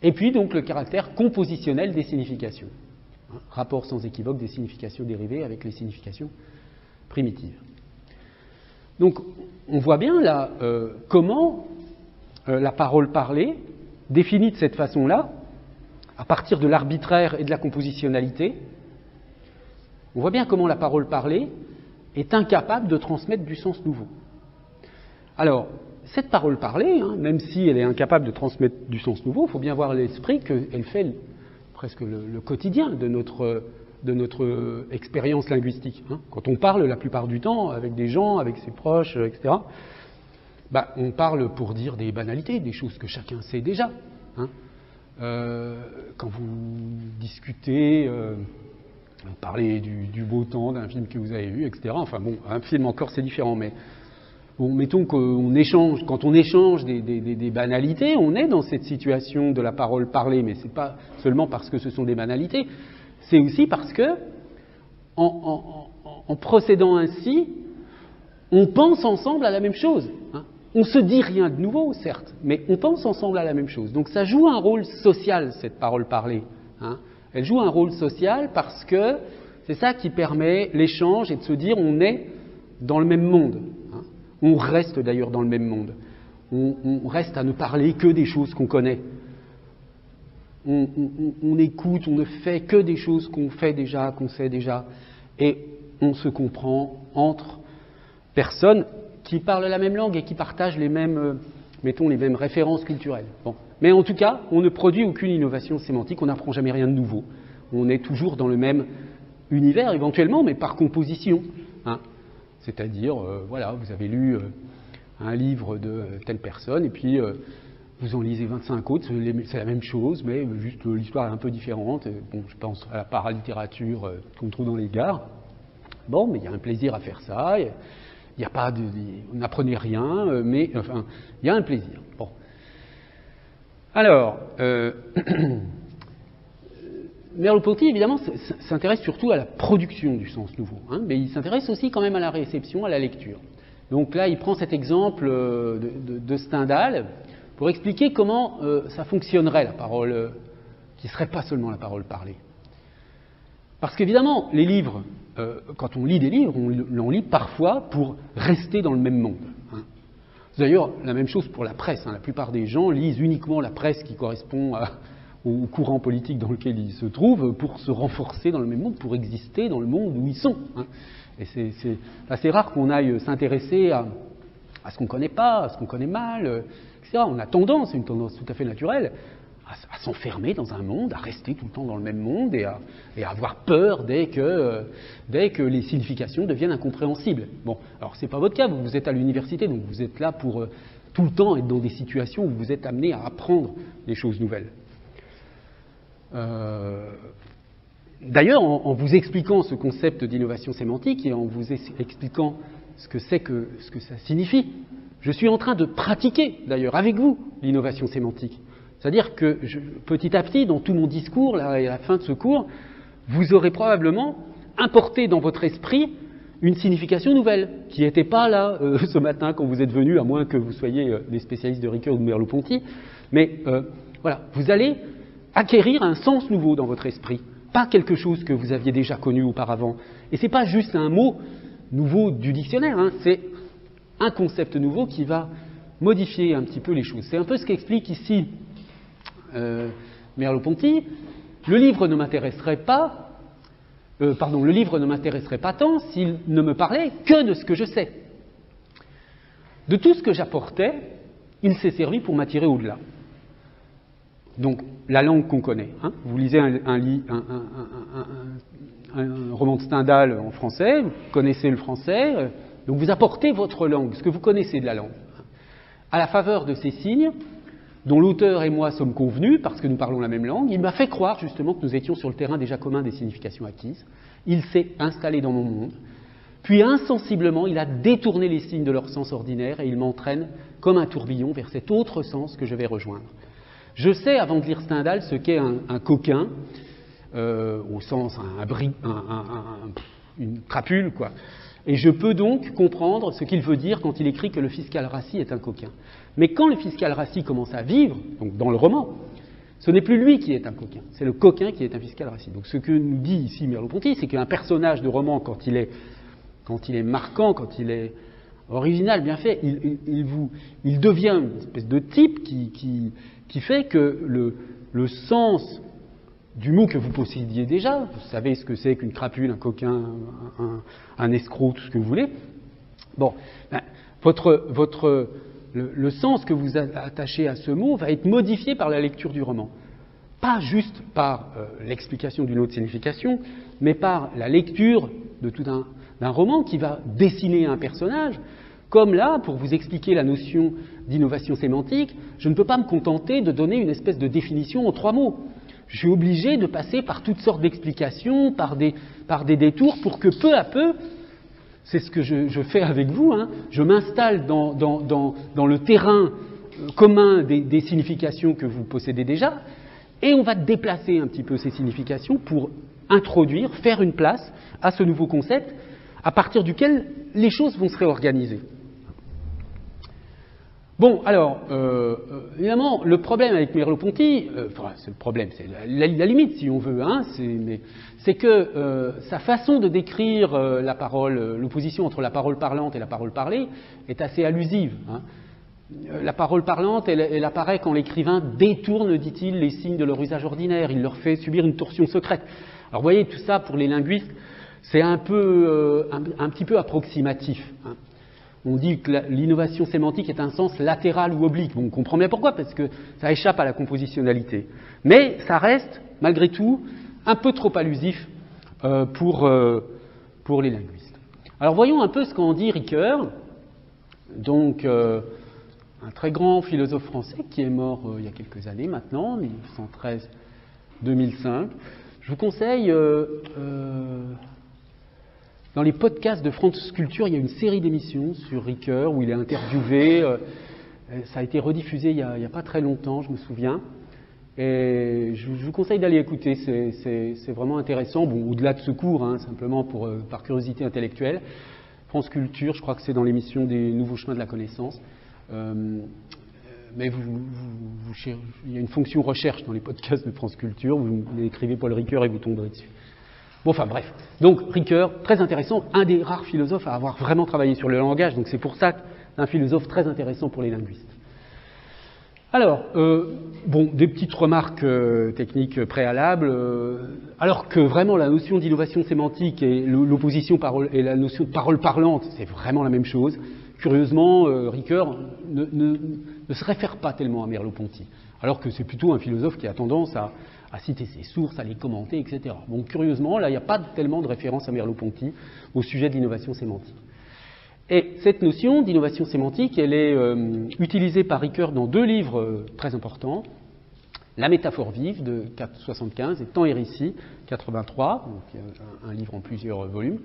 Et puis donc le caractère compositionnel des significations, rapport sans équivoque des significations dérivées avec les significations primitives. Donc on voit bien là comment la parole parlée, définie de cette façon-là, à partir de l'arbitraire et de la compositionnalité, on voit bien comment la parole parlée est incapable de transmettre du sens nouveau. Alors, cette parole parlée, même si elle est incapable de transmettre du sens nouveau, il faut bien voir à l'esprit qu'elle fait presque le quotidien de notre expérience linguistique. Quand on parle la plupart du temps avec des gens, avec ses proches, etc., on parle pour dire des banalités, des choses que chacun sait déjà. Quand vous discutez, vous parlez du beau temps, d'un film que vous avez vu, etc. Enfin bon, un film encore c'est différent, mais bon, mettons qu'on échange, quand on échange des banalités, on est dans cette situation de la parole parlée, mais c'est pas seulement parce que ce sont des banalités, c'est aussi parce que en procédant ainsi, on pense ensemble à la même chose. On se dit rien de nouveau, certes, mais on pense ensemble à la même chose. Donc ça joue un rôle social, cette parole parlée. Elle joue un rôle social parce que c'est ça qui permet l'échange et de se dire on est dans le même monde. On reste d'ailleurs dans le même monde. On reste à ne parler que des choses qu'on connaît. On écoute, on ne fait que des choses qu'on fait déjà, qu'on sait déjà. Et on se comprend entre personnes qui parlent la même langue et qui partagent les mêmes, mettons, les mêmes références culturelles. Bon. Mais en tout cas, on ne produit aucune innovation sémantique, on n'apprend jamais rien de nouveau. On est toujours dans le même univers, éventuellement, mais par composition. C'est-à-dire, voilà, vous avez lu un livre de telle personne, et puis vous en lisez 25 autres, c'est la même chose, mais juste l'histoire est un peu différente. Bon, je pense à la paralittérature qu'on trouve dans les gares. Bon, mais il y a un plaisir à faire ça. Il n'y a pas on n'apprenait rien, mais enfin, il y a un plaisir. Bon. Alors, Merleau-Ponty, évidemment, s'intéresse surtout à la production du sens nouveau, mais il s'intéresse aussi quand même à la réception, à la lecture. Donc là, il prend cet exemple de Stendhal pour expliquer comment ça fonctionnerait, la parole, qui ne serait pas seulement la parole parlée. Parce qu'évidemment, les livres, quand on lit des livres, on lit parfois pour rester dans le même monde. C'est d'ailleurs la même chose pour la presse. La plupart des gens lisent uniquement la presse qui correspond au courant politique dans lequel ils se trouvent pour se renforcer dans le même monde, pour exister dans le monde où ils sont. Et c'est assez rare qu'on aille s'intéresser à ce qu'on ne connaît pas, à ce qu'on connaît mal, etc. On a tendance, c'est une tendance tout à fait naturelle, à s'enfermer dans un monde, à rester tout le temps dans le même monde et à avoir peur dès que les significations deviennent incompréhensibles. Bon, alors c'est pas votre cas, vous êtes à l'université, donc vous êtes là pour tout le temps être dans des situations où vous êtes amené à apprendre des choses nouvelles. D'ailleurs, en vous expliquant ce concept d'innovation sémantique et en vous expliquant ce que ça signifie, je suis en train de pratiquer, d'ailleurs, avec vous, l'innovation sémantique. C'est-à-dire que petit à petit, dans tout mon discours, là, à la fin de ce cours, vous aurez probablement importé dans votre esprit une signification nouvelle, qui n'était pas là ce matin quand vous êtes venus, à moins que vous soyez des spécialistes de Ricoeur ou de Merleau-Ponty. Mais voilà, vous allez acquérir un sens nouveau dans votre esprit, pas quelque chose que vous aviez déjà connu auparavant. Et ce n'est pas juste un mot nouveau du dictionnaire, hein, c'est un concept nouveau qui va modifier un petit peu les choses. C'est un peu ce qu'explique ici Merleau-Ponty. Le livre ne m'intéresserait pas tant s'il ne me parlait que de ce que je sais. De tout ce que j'apportais, il s'est servi pour m'attirer au-delà. Donc, la langue qu'on connaît. Hein. Vous lisez un roman de Stendhal en français, vous connaissez le français, donc vous apportez votre langue, ce que vous connaissez de la langue. À la faveur de ces signes, dont l'auteur et moi sommes convenus, parce que nous parlons la même langue, il m'a fait croire justement que nous étions sur le terrain déjà commun des significations acquises. Il s'est installé dans mon monde, puis insensiblement, il a détourné les signes de leur sens ordinaire et il m'entraîne comme un tourbillon vers cet autre sens que je vais rejoindre. Je sais, avant de lire Stendhal, ce qu'est un coquin, au sens une crapule, quoi. Et je peux donc comprendre ce qu'il veut dire quand il écrit que le fiscal Rassi est un coquin. Mais quand le fiscal Rassi commence à vivre, donc dans le roman, ce n'est plus lui qui est un coquin, c'est le coquin qui est un fiscal Rassi. Donc ce que nous dit ici Merleau-Ponty, c'est qu'un personnage de roman, quand il est marquant, quand il est original, bien fait, il devient une espèce de type qui fait que le sens du mot que vous possédiez déjà, vous savez ce que c'est qu'une crapule, un coquin, un escroc, tout ce que vous voulez. Bon, ben, le sens que vous attachez à ce mot va être modifié par la lecture du roman. Pas juste par l'explication d'une autre signification, mais par la lecture de tout d'un roman qui va dessiner un personnage. Comme là, pour vous expliquer la notion d'innovation sémantique, je ne peux pas me contenter de donner une espèce de définition en 3 mots. Je suis obligé de passer par toutes sortes d'explications, par des détours, pour que peu à peu, c'est ce que je fais avec vous, hein, je m'installe dans le terrain commun des significations que vous possédez déjà, et on va déplacer un petit peu ces significations pour introduire, faire une place à ce nouveau concept, à partir duquel les choses vont se réorganiser. Bon, alors, évidemment, le problème avec Merleau-Ponty, c'est le problème, c'est la limite, si on veut, hein, c'est que sa façon de décrire la parole, l'opposition entre la parole parlante et la parole parlée, est assez allusive. Hein. La parole parlante, elle apparaît quand l'écrivain détourne, dit-il, les signes de leur usage ordinaire, il leur fait subir une torsion secrète. Alors, vous voyez, tout ça, pour les linguistes, c'est un petit peu approximatif. Hein. On dit que l'innovation sémantique est un sens latéral ou oblique. Bon, on comprend bien pourquoi, parce que ça échappe à la compositionnalité. Mais ça reste, malgré tout, un peu trop allusif pour les linguistes. Alors voyons un peu ce qu'en dit Ricoeur, donc un très grand philosophe français qui est mort il y a quelques années maintenant, 1913-2005. Je vous conseille... dans les podcasts de France Culture, il y a une série d'émissions sur Ricoeur où il est interviewé. Ça a été rediffusé il n'y a pas très longtemps, je me souviens. Et je vous conseille d'aller écouter, c'est vraiment intéressant. Bon, au-delà de ce cours, hein, simplement par curiosité intellectuelle. France Culture, je crois que c'est dans l'émission des Nouveaux Chemins de la Connaissance. Mais il y a une fonction recherche dans les podcasts de France Culture. Vous écrivez Paul Ricoeur et vous tomberez dessus. Bon, enfin bref. Donc Ricoeur, très intéressant, un des rares philosophes à avoir vraiment travaillé sur le langage, donc c'est pour ça que c'est un philosophe très intéressant pour les linguistes. Alors, bon, des petites remarques techniques préalables. Alors que vraiment la notion d'innovation sémantique et l'opposition et la notion de parole parlante, c'est vraiment la même chose. Curieusement, Ricoeur ne se réfère pas tellement à Merleau-Ponty, alors que c'est plutôt un philosophe qui a tendance à citer ses sources, à les commenter, etc. Bon, curieusement, là, il n'y a pas tellement de référence à Merleau-Ponty au sujet de l'innovation sémantique. Et cette notion d'innovation sémantique, elle est utilisée par Ricoeur dans deux livres très importants. La métaphore vive de 1975 et Temps et récit 83, donc un livre en plusieurs volumes.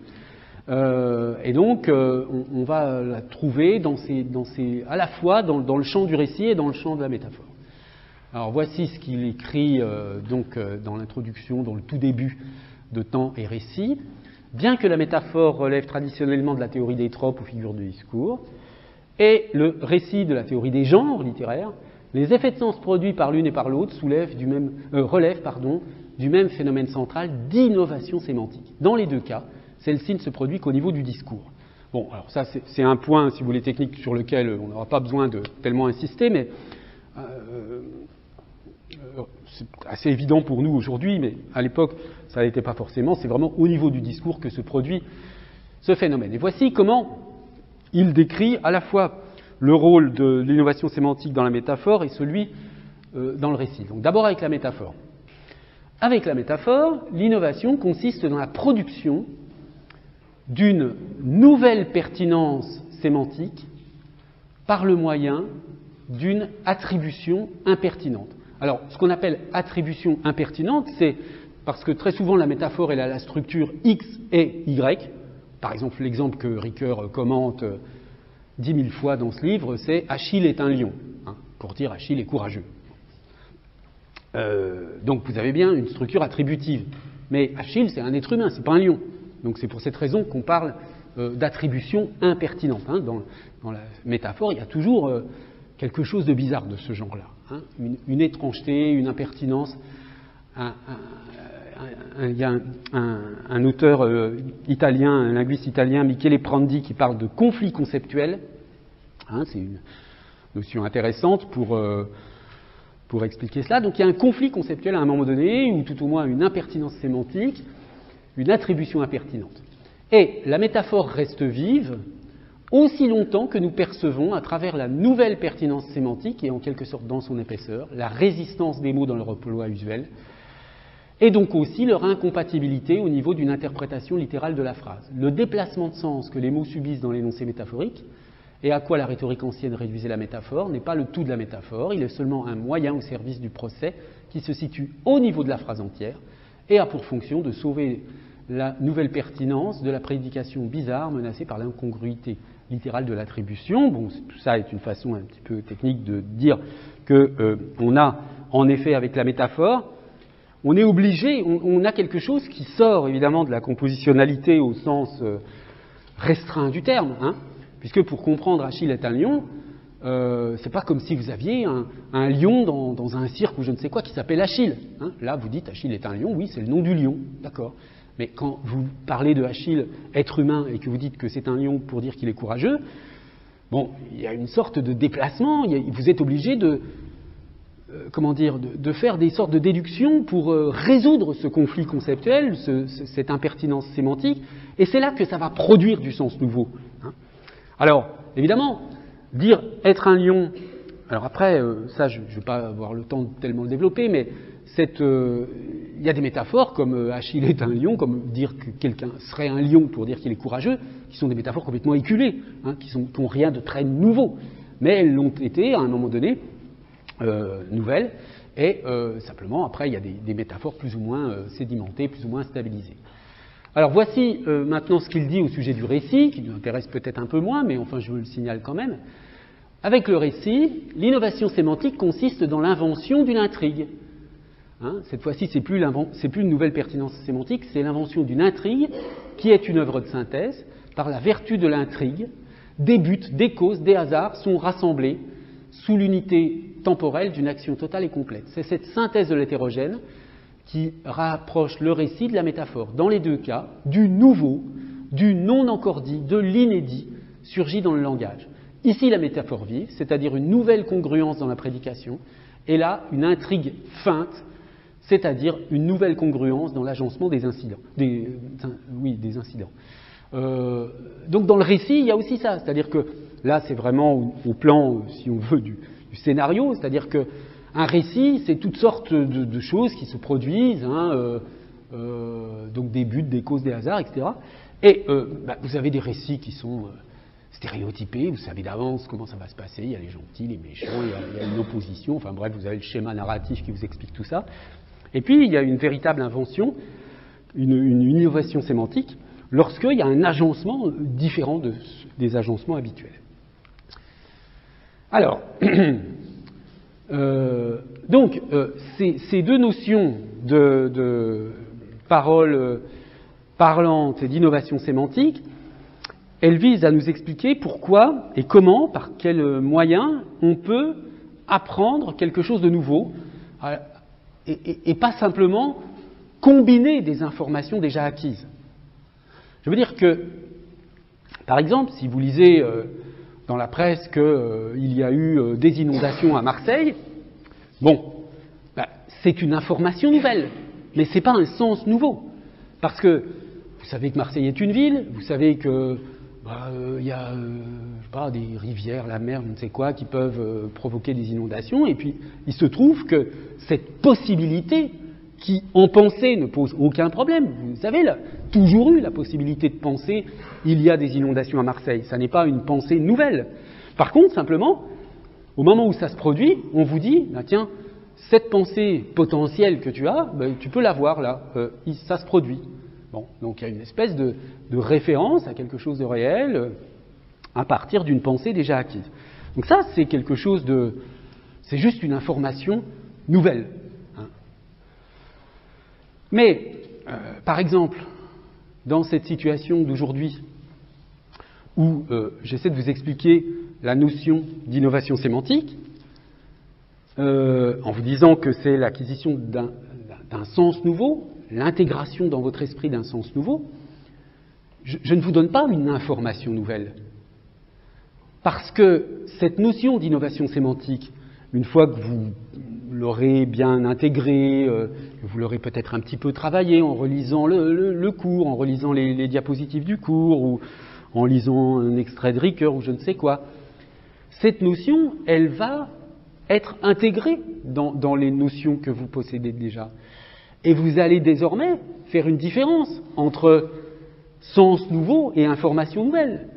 Et donc, on va la trouver à la fois dans le champ du récit et dans le champ de la métaphore. Alors voici ce qu'il écrit dans l'introduction, dans le tout début de Temps et récit. Bien que la métaphore relève traditionnellement de la théorie des tropes ou figures de discours, et le récit de la théorie des genres littéraires, les effets de sens produits par l'une et par l'autre relèvent du même phénomène central d'innovation sémantique. Dans les deux cas, celle-ci ne se produit qu'au niveau du discours. Bon, alors ça c'est un point, si vous voulez, technique sur lequel on n'aura pas besoin de tellement insister, mais c'est assez évident pour nous aujourd'hui, mais à l'époque ça n'était pas forcément, c'est vraiment au niveau du discours que se produit ce phénomène. Et voici comment il décrit à la fois le rôle de l'innovation sémantique dans la métaphore et celui dans le récit. Donc d'abord avec la métaphore. Avec la métaphore, l'innovation consiste dans la production d'une nouvelle pertinence sémantique par le moyen d'une attribution impertinente. Alors, ce qu'on appelle attribution impertinente, c'est parce que très souvent la métaphore elle a la structure X et Y. Par exemple, l'exemple que Ricoeur commente 10 000 fois dans ce livre, c'est Achille est un lion, pour dire Achille est courageux. Donc vous avez bien une structure attributive. Mais Achille, c'est un être humain, c'est pas un lion. Donc c'est pour cette raison qu'on parle d'attribution impertinente. Dans la métaphore, il y a toujours quelque chose de bizarre de ce genre-là. Une étrangeté, une impertinence. Il y a un auteur italien, un linguiste italien, Michele Prandi, qui parle de conflit conceptuel. C'est une notion intéressante pour expliquer cela. Donc il y a un conflit conceptuel à un moment donné, ou tout au moins une impertinence sémantique, une attribution impertinente. Et la métaphore reste vive aussi longtemps que nous percevons, à travers la nouvelle pertinence sémantique, et en quelque sorte dans son épaisseur, la résistance des mots dans leur emploi usuel, et donc aussi leur incompatibilité au niveau d'une interprétation littérale de la phrase. Le déplacement de sens que les mots subissent dans l'énoncé métaphorique, et à quoi la rhétorique ancienne réduisait la métaphore, n'est pas le tout de la métaphore, il est seulement un moyen au service du procès qui se situe au niveau de la phrase entière, et a pour fonction de sauver la nouvelle pertinence de la prédication bizarre menacée par l'incongruité littérale de l'attribution. Bon, tout ça est une façon un petit peu technique de dire qu'on a, en effet, avec la métaphore, on est obligé, on a quelque chose qui sort évidemment de la compositionnalité au sens restreint du terme, puisque pour comprendre Achille est un lion, c'est pas comme si vous aviez un lion dans un cirque ou je ne sais quoi qui s'appelle Achille. Là, vous dites Achille est un lion, oui, c'est le nom du lion, d'accord. Mais quand vous parlez de Achille, être humain, et que vous dites que c'est un lion pour dire qu'il est courageux, bon, il y a une sorte de déplacement, vous êtes obligé de faire des sortes de déductions pour résoudre ce conflit conceptuel, cette impertinence sémantique, et c'est là que ça va produire du sens nouveau. Alors, évidemment, dire être un lion, alors après, ça je ne vais pas avoir le temps de tellement le développer, mais il y a des métaphores comme Achille est un lion, comme dire que quelqu'un serait un lion pour dire qu'il est courageux, qui sont des métaphores complètement éculées, qui n'ont rien de très nouveau, mais elles l'ont été à un moment donné, nouvelles, et simplement après il y a des métaphores plus ou moins sédimentées, plus ou moins stabilisées. Alors voici maintenant ce qu'il dit au sujet du récit, qui nous intéresse peut-être un peu moins, mais enfin je vous le signale quand même. Avec le récit, l'innovation sémantique consiste dans l'invention d'une intrigue. Cette fois-ci, c'est plus une nouvelle pertinence sémantique, c'est l'invention d'une intrigue qui est une œuvre de synthèse. Par la vertu de l'intrigue, des buts, des causes, des hasards sont rassemblés sous l'unité temporelle d'une action totale et complète. C'est cette synthèse de l'hétérogène qui rapproche le récit de la métaphore. Dans les deux cas, du nouveau, du non encore dit, de l'inédit surgit dans le langage. Ici, la métaphore vive, c'est-à-dire une nouvelle congruence dans la prédication, et là, une intrigue feinte, c'est-à-dire une nouvelle congruence dans l'agencement des incidents. Des incidents. Donc dans le récit, il y a aussi ça, c'est-à-dire que là, c'est vraiment au plan, si on veut, du scénario, c'est-à-dire que un récit, c'est toutes sortes de choses qui se produisent, donc des buts, des causes, des hasards, etc. Et vous avez des récits qui sont stéréotypé, vous savez d'avance comment ça va se passer, il y a les gentils, les méchants, il y a une opposition, enfin bref, vous avez le schéma narratif qui vous explique tout ça. Et puis, il y a une véritable invention, une innovation sémantique, lorsqu'il y a un agencement différent des agencements habituels. Alors, donc, ces deux notions de parole parlante et d'innovation sémantique, elles visent à nous expliquer pourquoi et comment, par quels moyens, on peut apprendre quelque chose de nouveau, et pas simplement combiner des informations déjà acquises. Je veux dire que, par exemple, si vous lisez dans la presse qu'il y a eu des inondations à Marseille, bon, c'est une information nouvelle, mais ce n'est pas un sens nouveau. Parce que vous savez que Marseille est une ville, vous savez que y a je sais pas, des rivières, la mer, je ne sais quoi, qui peuvent provoquer des inondations, et puis il se trouve que cette possibilité, qui en pensée ne pose aucun problème, vous avez toujours eu la possibilité de penser il y a des inondations à Marseille, ça n'est pas une pensée nouvelle. Par contre, simplement, au moment où ça se produit, on vous dit, tiens, cette pensée potentielle que tu as, tu peux l'avoir là, ça se produit. Bon, donc il y a une espèce de référence à quelque chose de réel à partir d'une pensée déjà acquise. Donc ça, c'est quelque chose c'est juste une information nouvelle. Hein. Mais, par exemple, dans cette situation d'aujourd'hui, où j'essaie de vous expliquer la notion d'innovation sémantique, en vous disant que c'est l'acquisition d'un sens nouveau, l'intégration dans votre esprit d'un sens nouveau, je ne vous donne pas une information nouvelle. Parce que cette notion d'innovation sémantique, une fois que vous l'aurez bien intégrée, que vous l'aurez peut-être un petit peu travaillé en relisant le cours, en relisant les diapositives du cours, ou en lisant un extrait de Ricoeur, ou je ne sais quoi, cette notion, elle va être intégrée dans les notions que vous possédez déjà. Et vous allez désormais faire une différence entre sens nouveau et information nouvelle.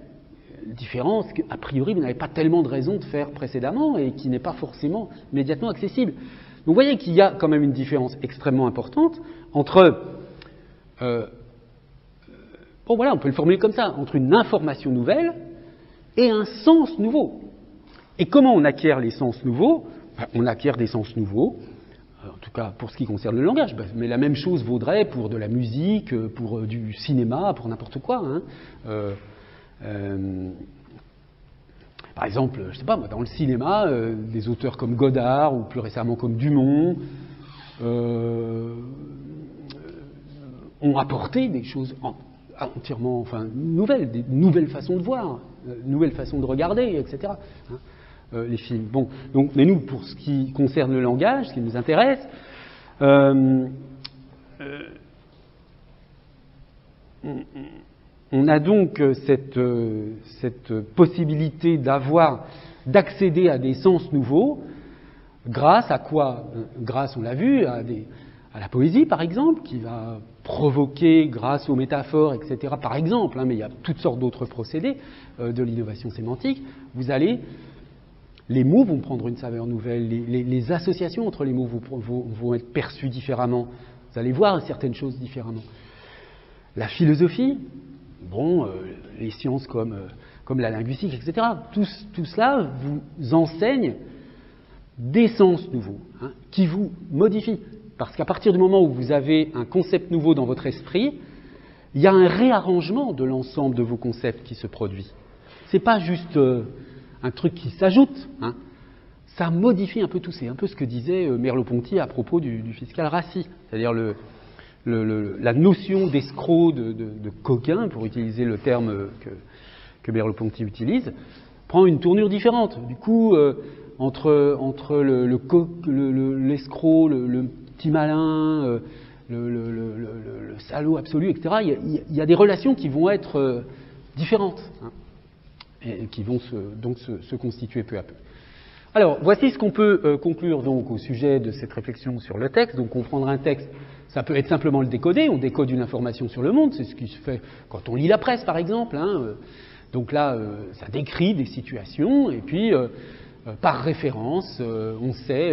Différence qu'a priori vous n'avez pas tellement de raison de faire précédemment et qui n'est pas forcément immédiatement accessible. Donc vous voyez qu'il y a quand même une différence extrêmement importante entre, bon voilà, on peut le formuler comme ça, entre une information nouvelle et un sens nouveau. Et comment on acquiert les sens nouveaux ? On acquiert des sens nouveaux, en tout cas pour ce qui concerne le langage, mais la même chose vaudrait pour de la musique, pour du cinéma, pour n'importe quoi. Hein. Par exemple, je ne sais pas, dans le cinéma, des auteurs comme Godard ou plus récemment comme Dumont ont apporté des choses entièrement nouvelles, des nouvelles façons de voir, nouvelles façons de regarder, etc. Hein. Les films. Bon, donc, mais nous, pour ce qui concerne le langage, ce qui nous intéresse, on a donc cette possibilité d'accéder à des sens nouveaux, grâce à quoi ? Grâce, on l'a vu, à la poésie, par exemple, qui va provoquer, grâce aux métaphores, etc., par exemple, hein, mais il y a toutes sortes d'autres procédés de l'innovation sémantique, les mots vont prendre une saveur nouvelle, les associations entre les mots vont être perçues différemment, vous allez voir certaines choses différemment. La philosophie, les sciences comme la linguistique, etc., tout cela vous enseigne des sens nouveaux, hein, qui vous modifient. Parce qu'à partir du moment où vous avez un concept nouveau dans votre esprit, il y a un réarrangement de l'ensemble de vos concepts qui se produit. Ce n'est pas juste un truc qui s'ajoute, hein. Ça modifie un peu tout. C'est un peu ce que disait Merleau-Ponty à propos du fiscal Rassi, c'est-à-dire la notion d'escroc, de coquin, pour utiliser le terme que Merleau-Ponty utilise, prend une tournure différente. Du coup, entre l'escroc, le petit malin, le salaud absolu, etc., il y a des relations qui vont être différentes, hein, et qui vont se constituer peu à peu. Alors, voici ce qu'on peut conclure donc au sujet de cette réflexion sur le texte. Donc, comprendre un texte, ça peut être simplement le décoder. On décode une information sur le monde, c'est ce qui se fait quand on lit la presse, par exemple. Hein. Donc là, ça décrit des situations, et puis par référence, on sait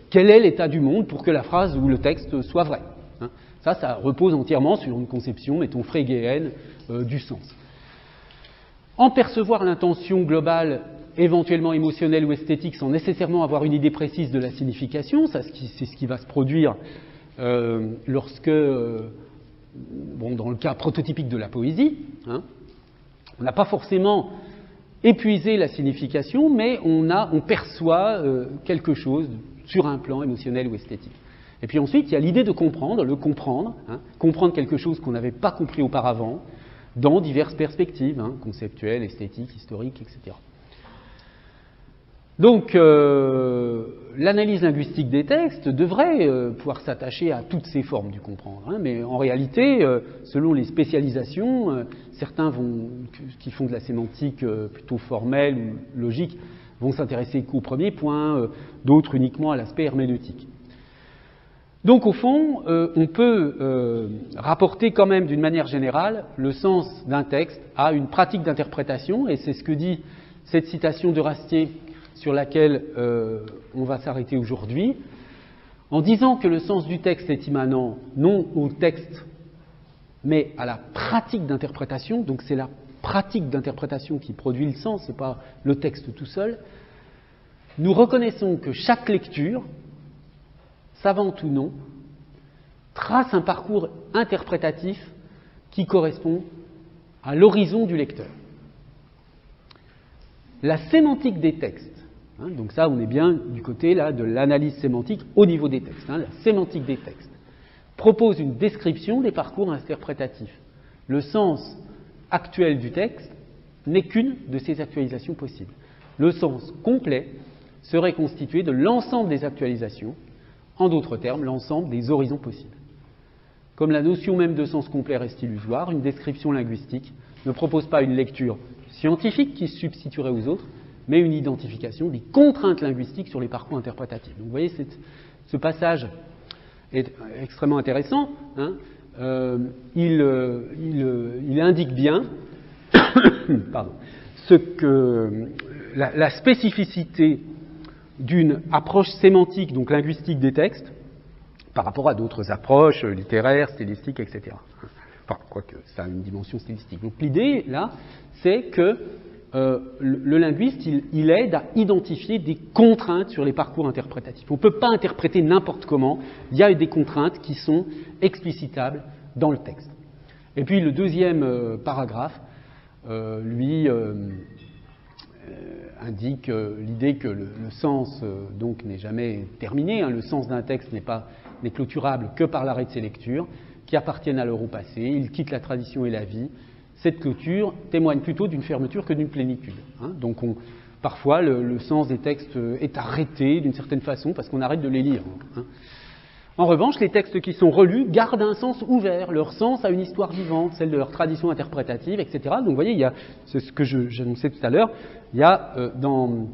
quel est l'état du monde pour que la phrase ou le texte soit vrai. Hein. Ça repose entièrement sur une conception, mettons, frégéenne du sens. En percevoir l'intention globale, éventuellement émotionnelle ou esthétique, sans nécessairement avoir une idée précise de la signification, c'est ce qui va se produire lorsque, dans le cas prototypique de la poésie, hein, on n'a pas forcément épuisé la signification, mais on perçoit quelque chose sur un plan émotionnel ou esthétique. Et puis ensuite, il y a l'idée de comprendre, comprendre quelque chose qu'on n'avait pas compris auparavant, dans diverses perspectives, conceptuelles, esthétiques, historiques, etc. Donc, l'analyse linguistique des textes devrait pouvoir s'attacher à toutes ces formes du comprendre, mais en réalité, selon les spécialisations, certains qui font de la sémantique plutôt formelle ou logique vont s'intéresser qu'au premier point, d'autres uniquement à l'aspect herméneutique. Donc, au fond, on peut rapporter quand même d'une manière générale le sens d'un texte à une pratique d'interprétation, et c'est ce que dit cette citation de Rastier sur laquelle on va s'arrêter aujourd'hui, en disant que le sens du texte est immanent non au texte, mais à la pratique d'interprétation. Donc c'est la pratique d'interprétation qui produit le sens, ce n'est pas le texte tout seul. Nous reconnaissons que chaque lecture, savante ou non, trace un parcours interprétatif qui correspond à l'horizon du lecteur. La sémantique des textes, donc ça on est bien du côté là, de l'analyse sémantique au niveau des textes, la sémantique des textes, propose une description des parcours interprétatifs. Le sens actuel du texte n'est qu'une de ces actualisations possibles. Le sens complet serait constitué de l'ensemble des actualisations, en d'autres termes, l'ensemble des horizons possibles. Comme la notion même de sens complet reste illusoire, une description linguistique ne propose pas une lecture scientifique qui se substituerait aux autres, mais une identification des contraintes linguistiques sur les parcours interprétatifs. Donc vous voyez, ce passage est extrêmement intéressant. Il indique bien ce que la spécificité d'une approche sémantique, donc linguistique des textes, par rapport à d'autres approches littéraires, stylistiques, etc. Enfin, quoique ça a une dimension stylistique. Donc l'idée, là, c'est que le linguiste, il aide à identifier des contraintes sur les parcours interprétatifs. On ne peut pas interpréter n'importe comment, il y a des contraintes qui sont explicitables dans le texte. Et puis le deuxième paragraphe, lui, indique l'idée que le sens donc n'est jamais terminé, le sens d'un texte n'est clôturable que par l'arrêt de ses lectures, qui appartiennent à l'heure au passé, il quitte la tradition et la vie. Cette clôture témoigne plutôt d'une fermeture que d'une plénitude. Donc parfois le sens des textes est arrêté d'une certaine façon parce qu'on arrête de les lire. En revanche, les textes qui sont relus gardent un sens ouvert, leur sens a une histoire vivante, celle de leur tradition interprétative, etc. Donc vous voyez, il y a, c'est ce que j'annonçais tout à l'heure, il y a dans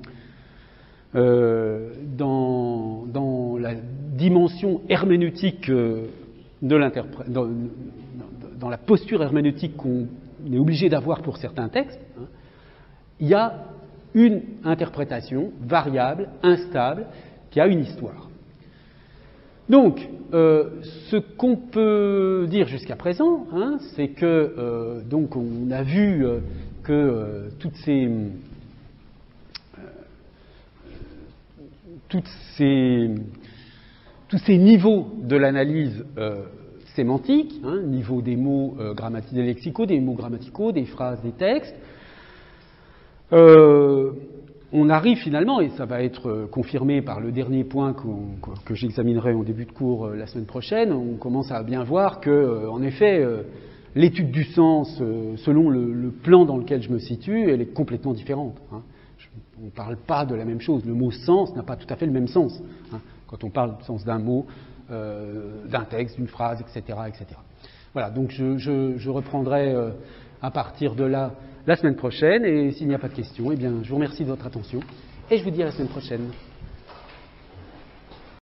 la dimension herméneutique dans la posture herméneutique qu'on est obligé d'avoir pour certains textes, il y a une interprétation variable, instable, qui a une histoire. Donc, ce qu'on peut dire jusqu'à présent, c'est que donc on a vu que tous ces niveaux de l'analyse sémantique, niveau des mots des lexicaux, des mots grammaticaux, des phrases, des textes, on arrive finalement, et ça va être confirmé par le dernier point que j'examinerai en début de cours la semaine prochaine, on commence à bien voir que, en effet, l'étude du sens, selon le plan dans lequel je me situe, elle est complètement différente. On ne parle pas de la même chose. Le mot sens n'a pas tout à fait le même sens. Quand on parle du sens d'un mot, d'un texte, d'une phrase, etc., etc. Voilà, donc je reprendrai à partir de là la semaine prochaine, et s'il n'y a pas de questions, eh bien, je vous remercie de votre attention, et je vous dis à la semaine prochaine.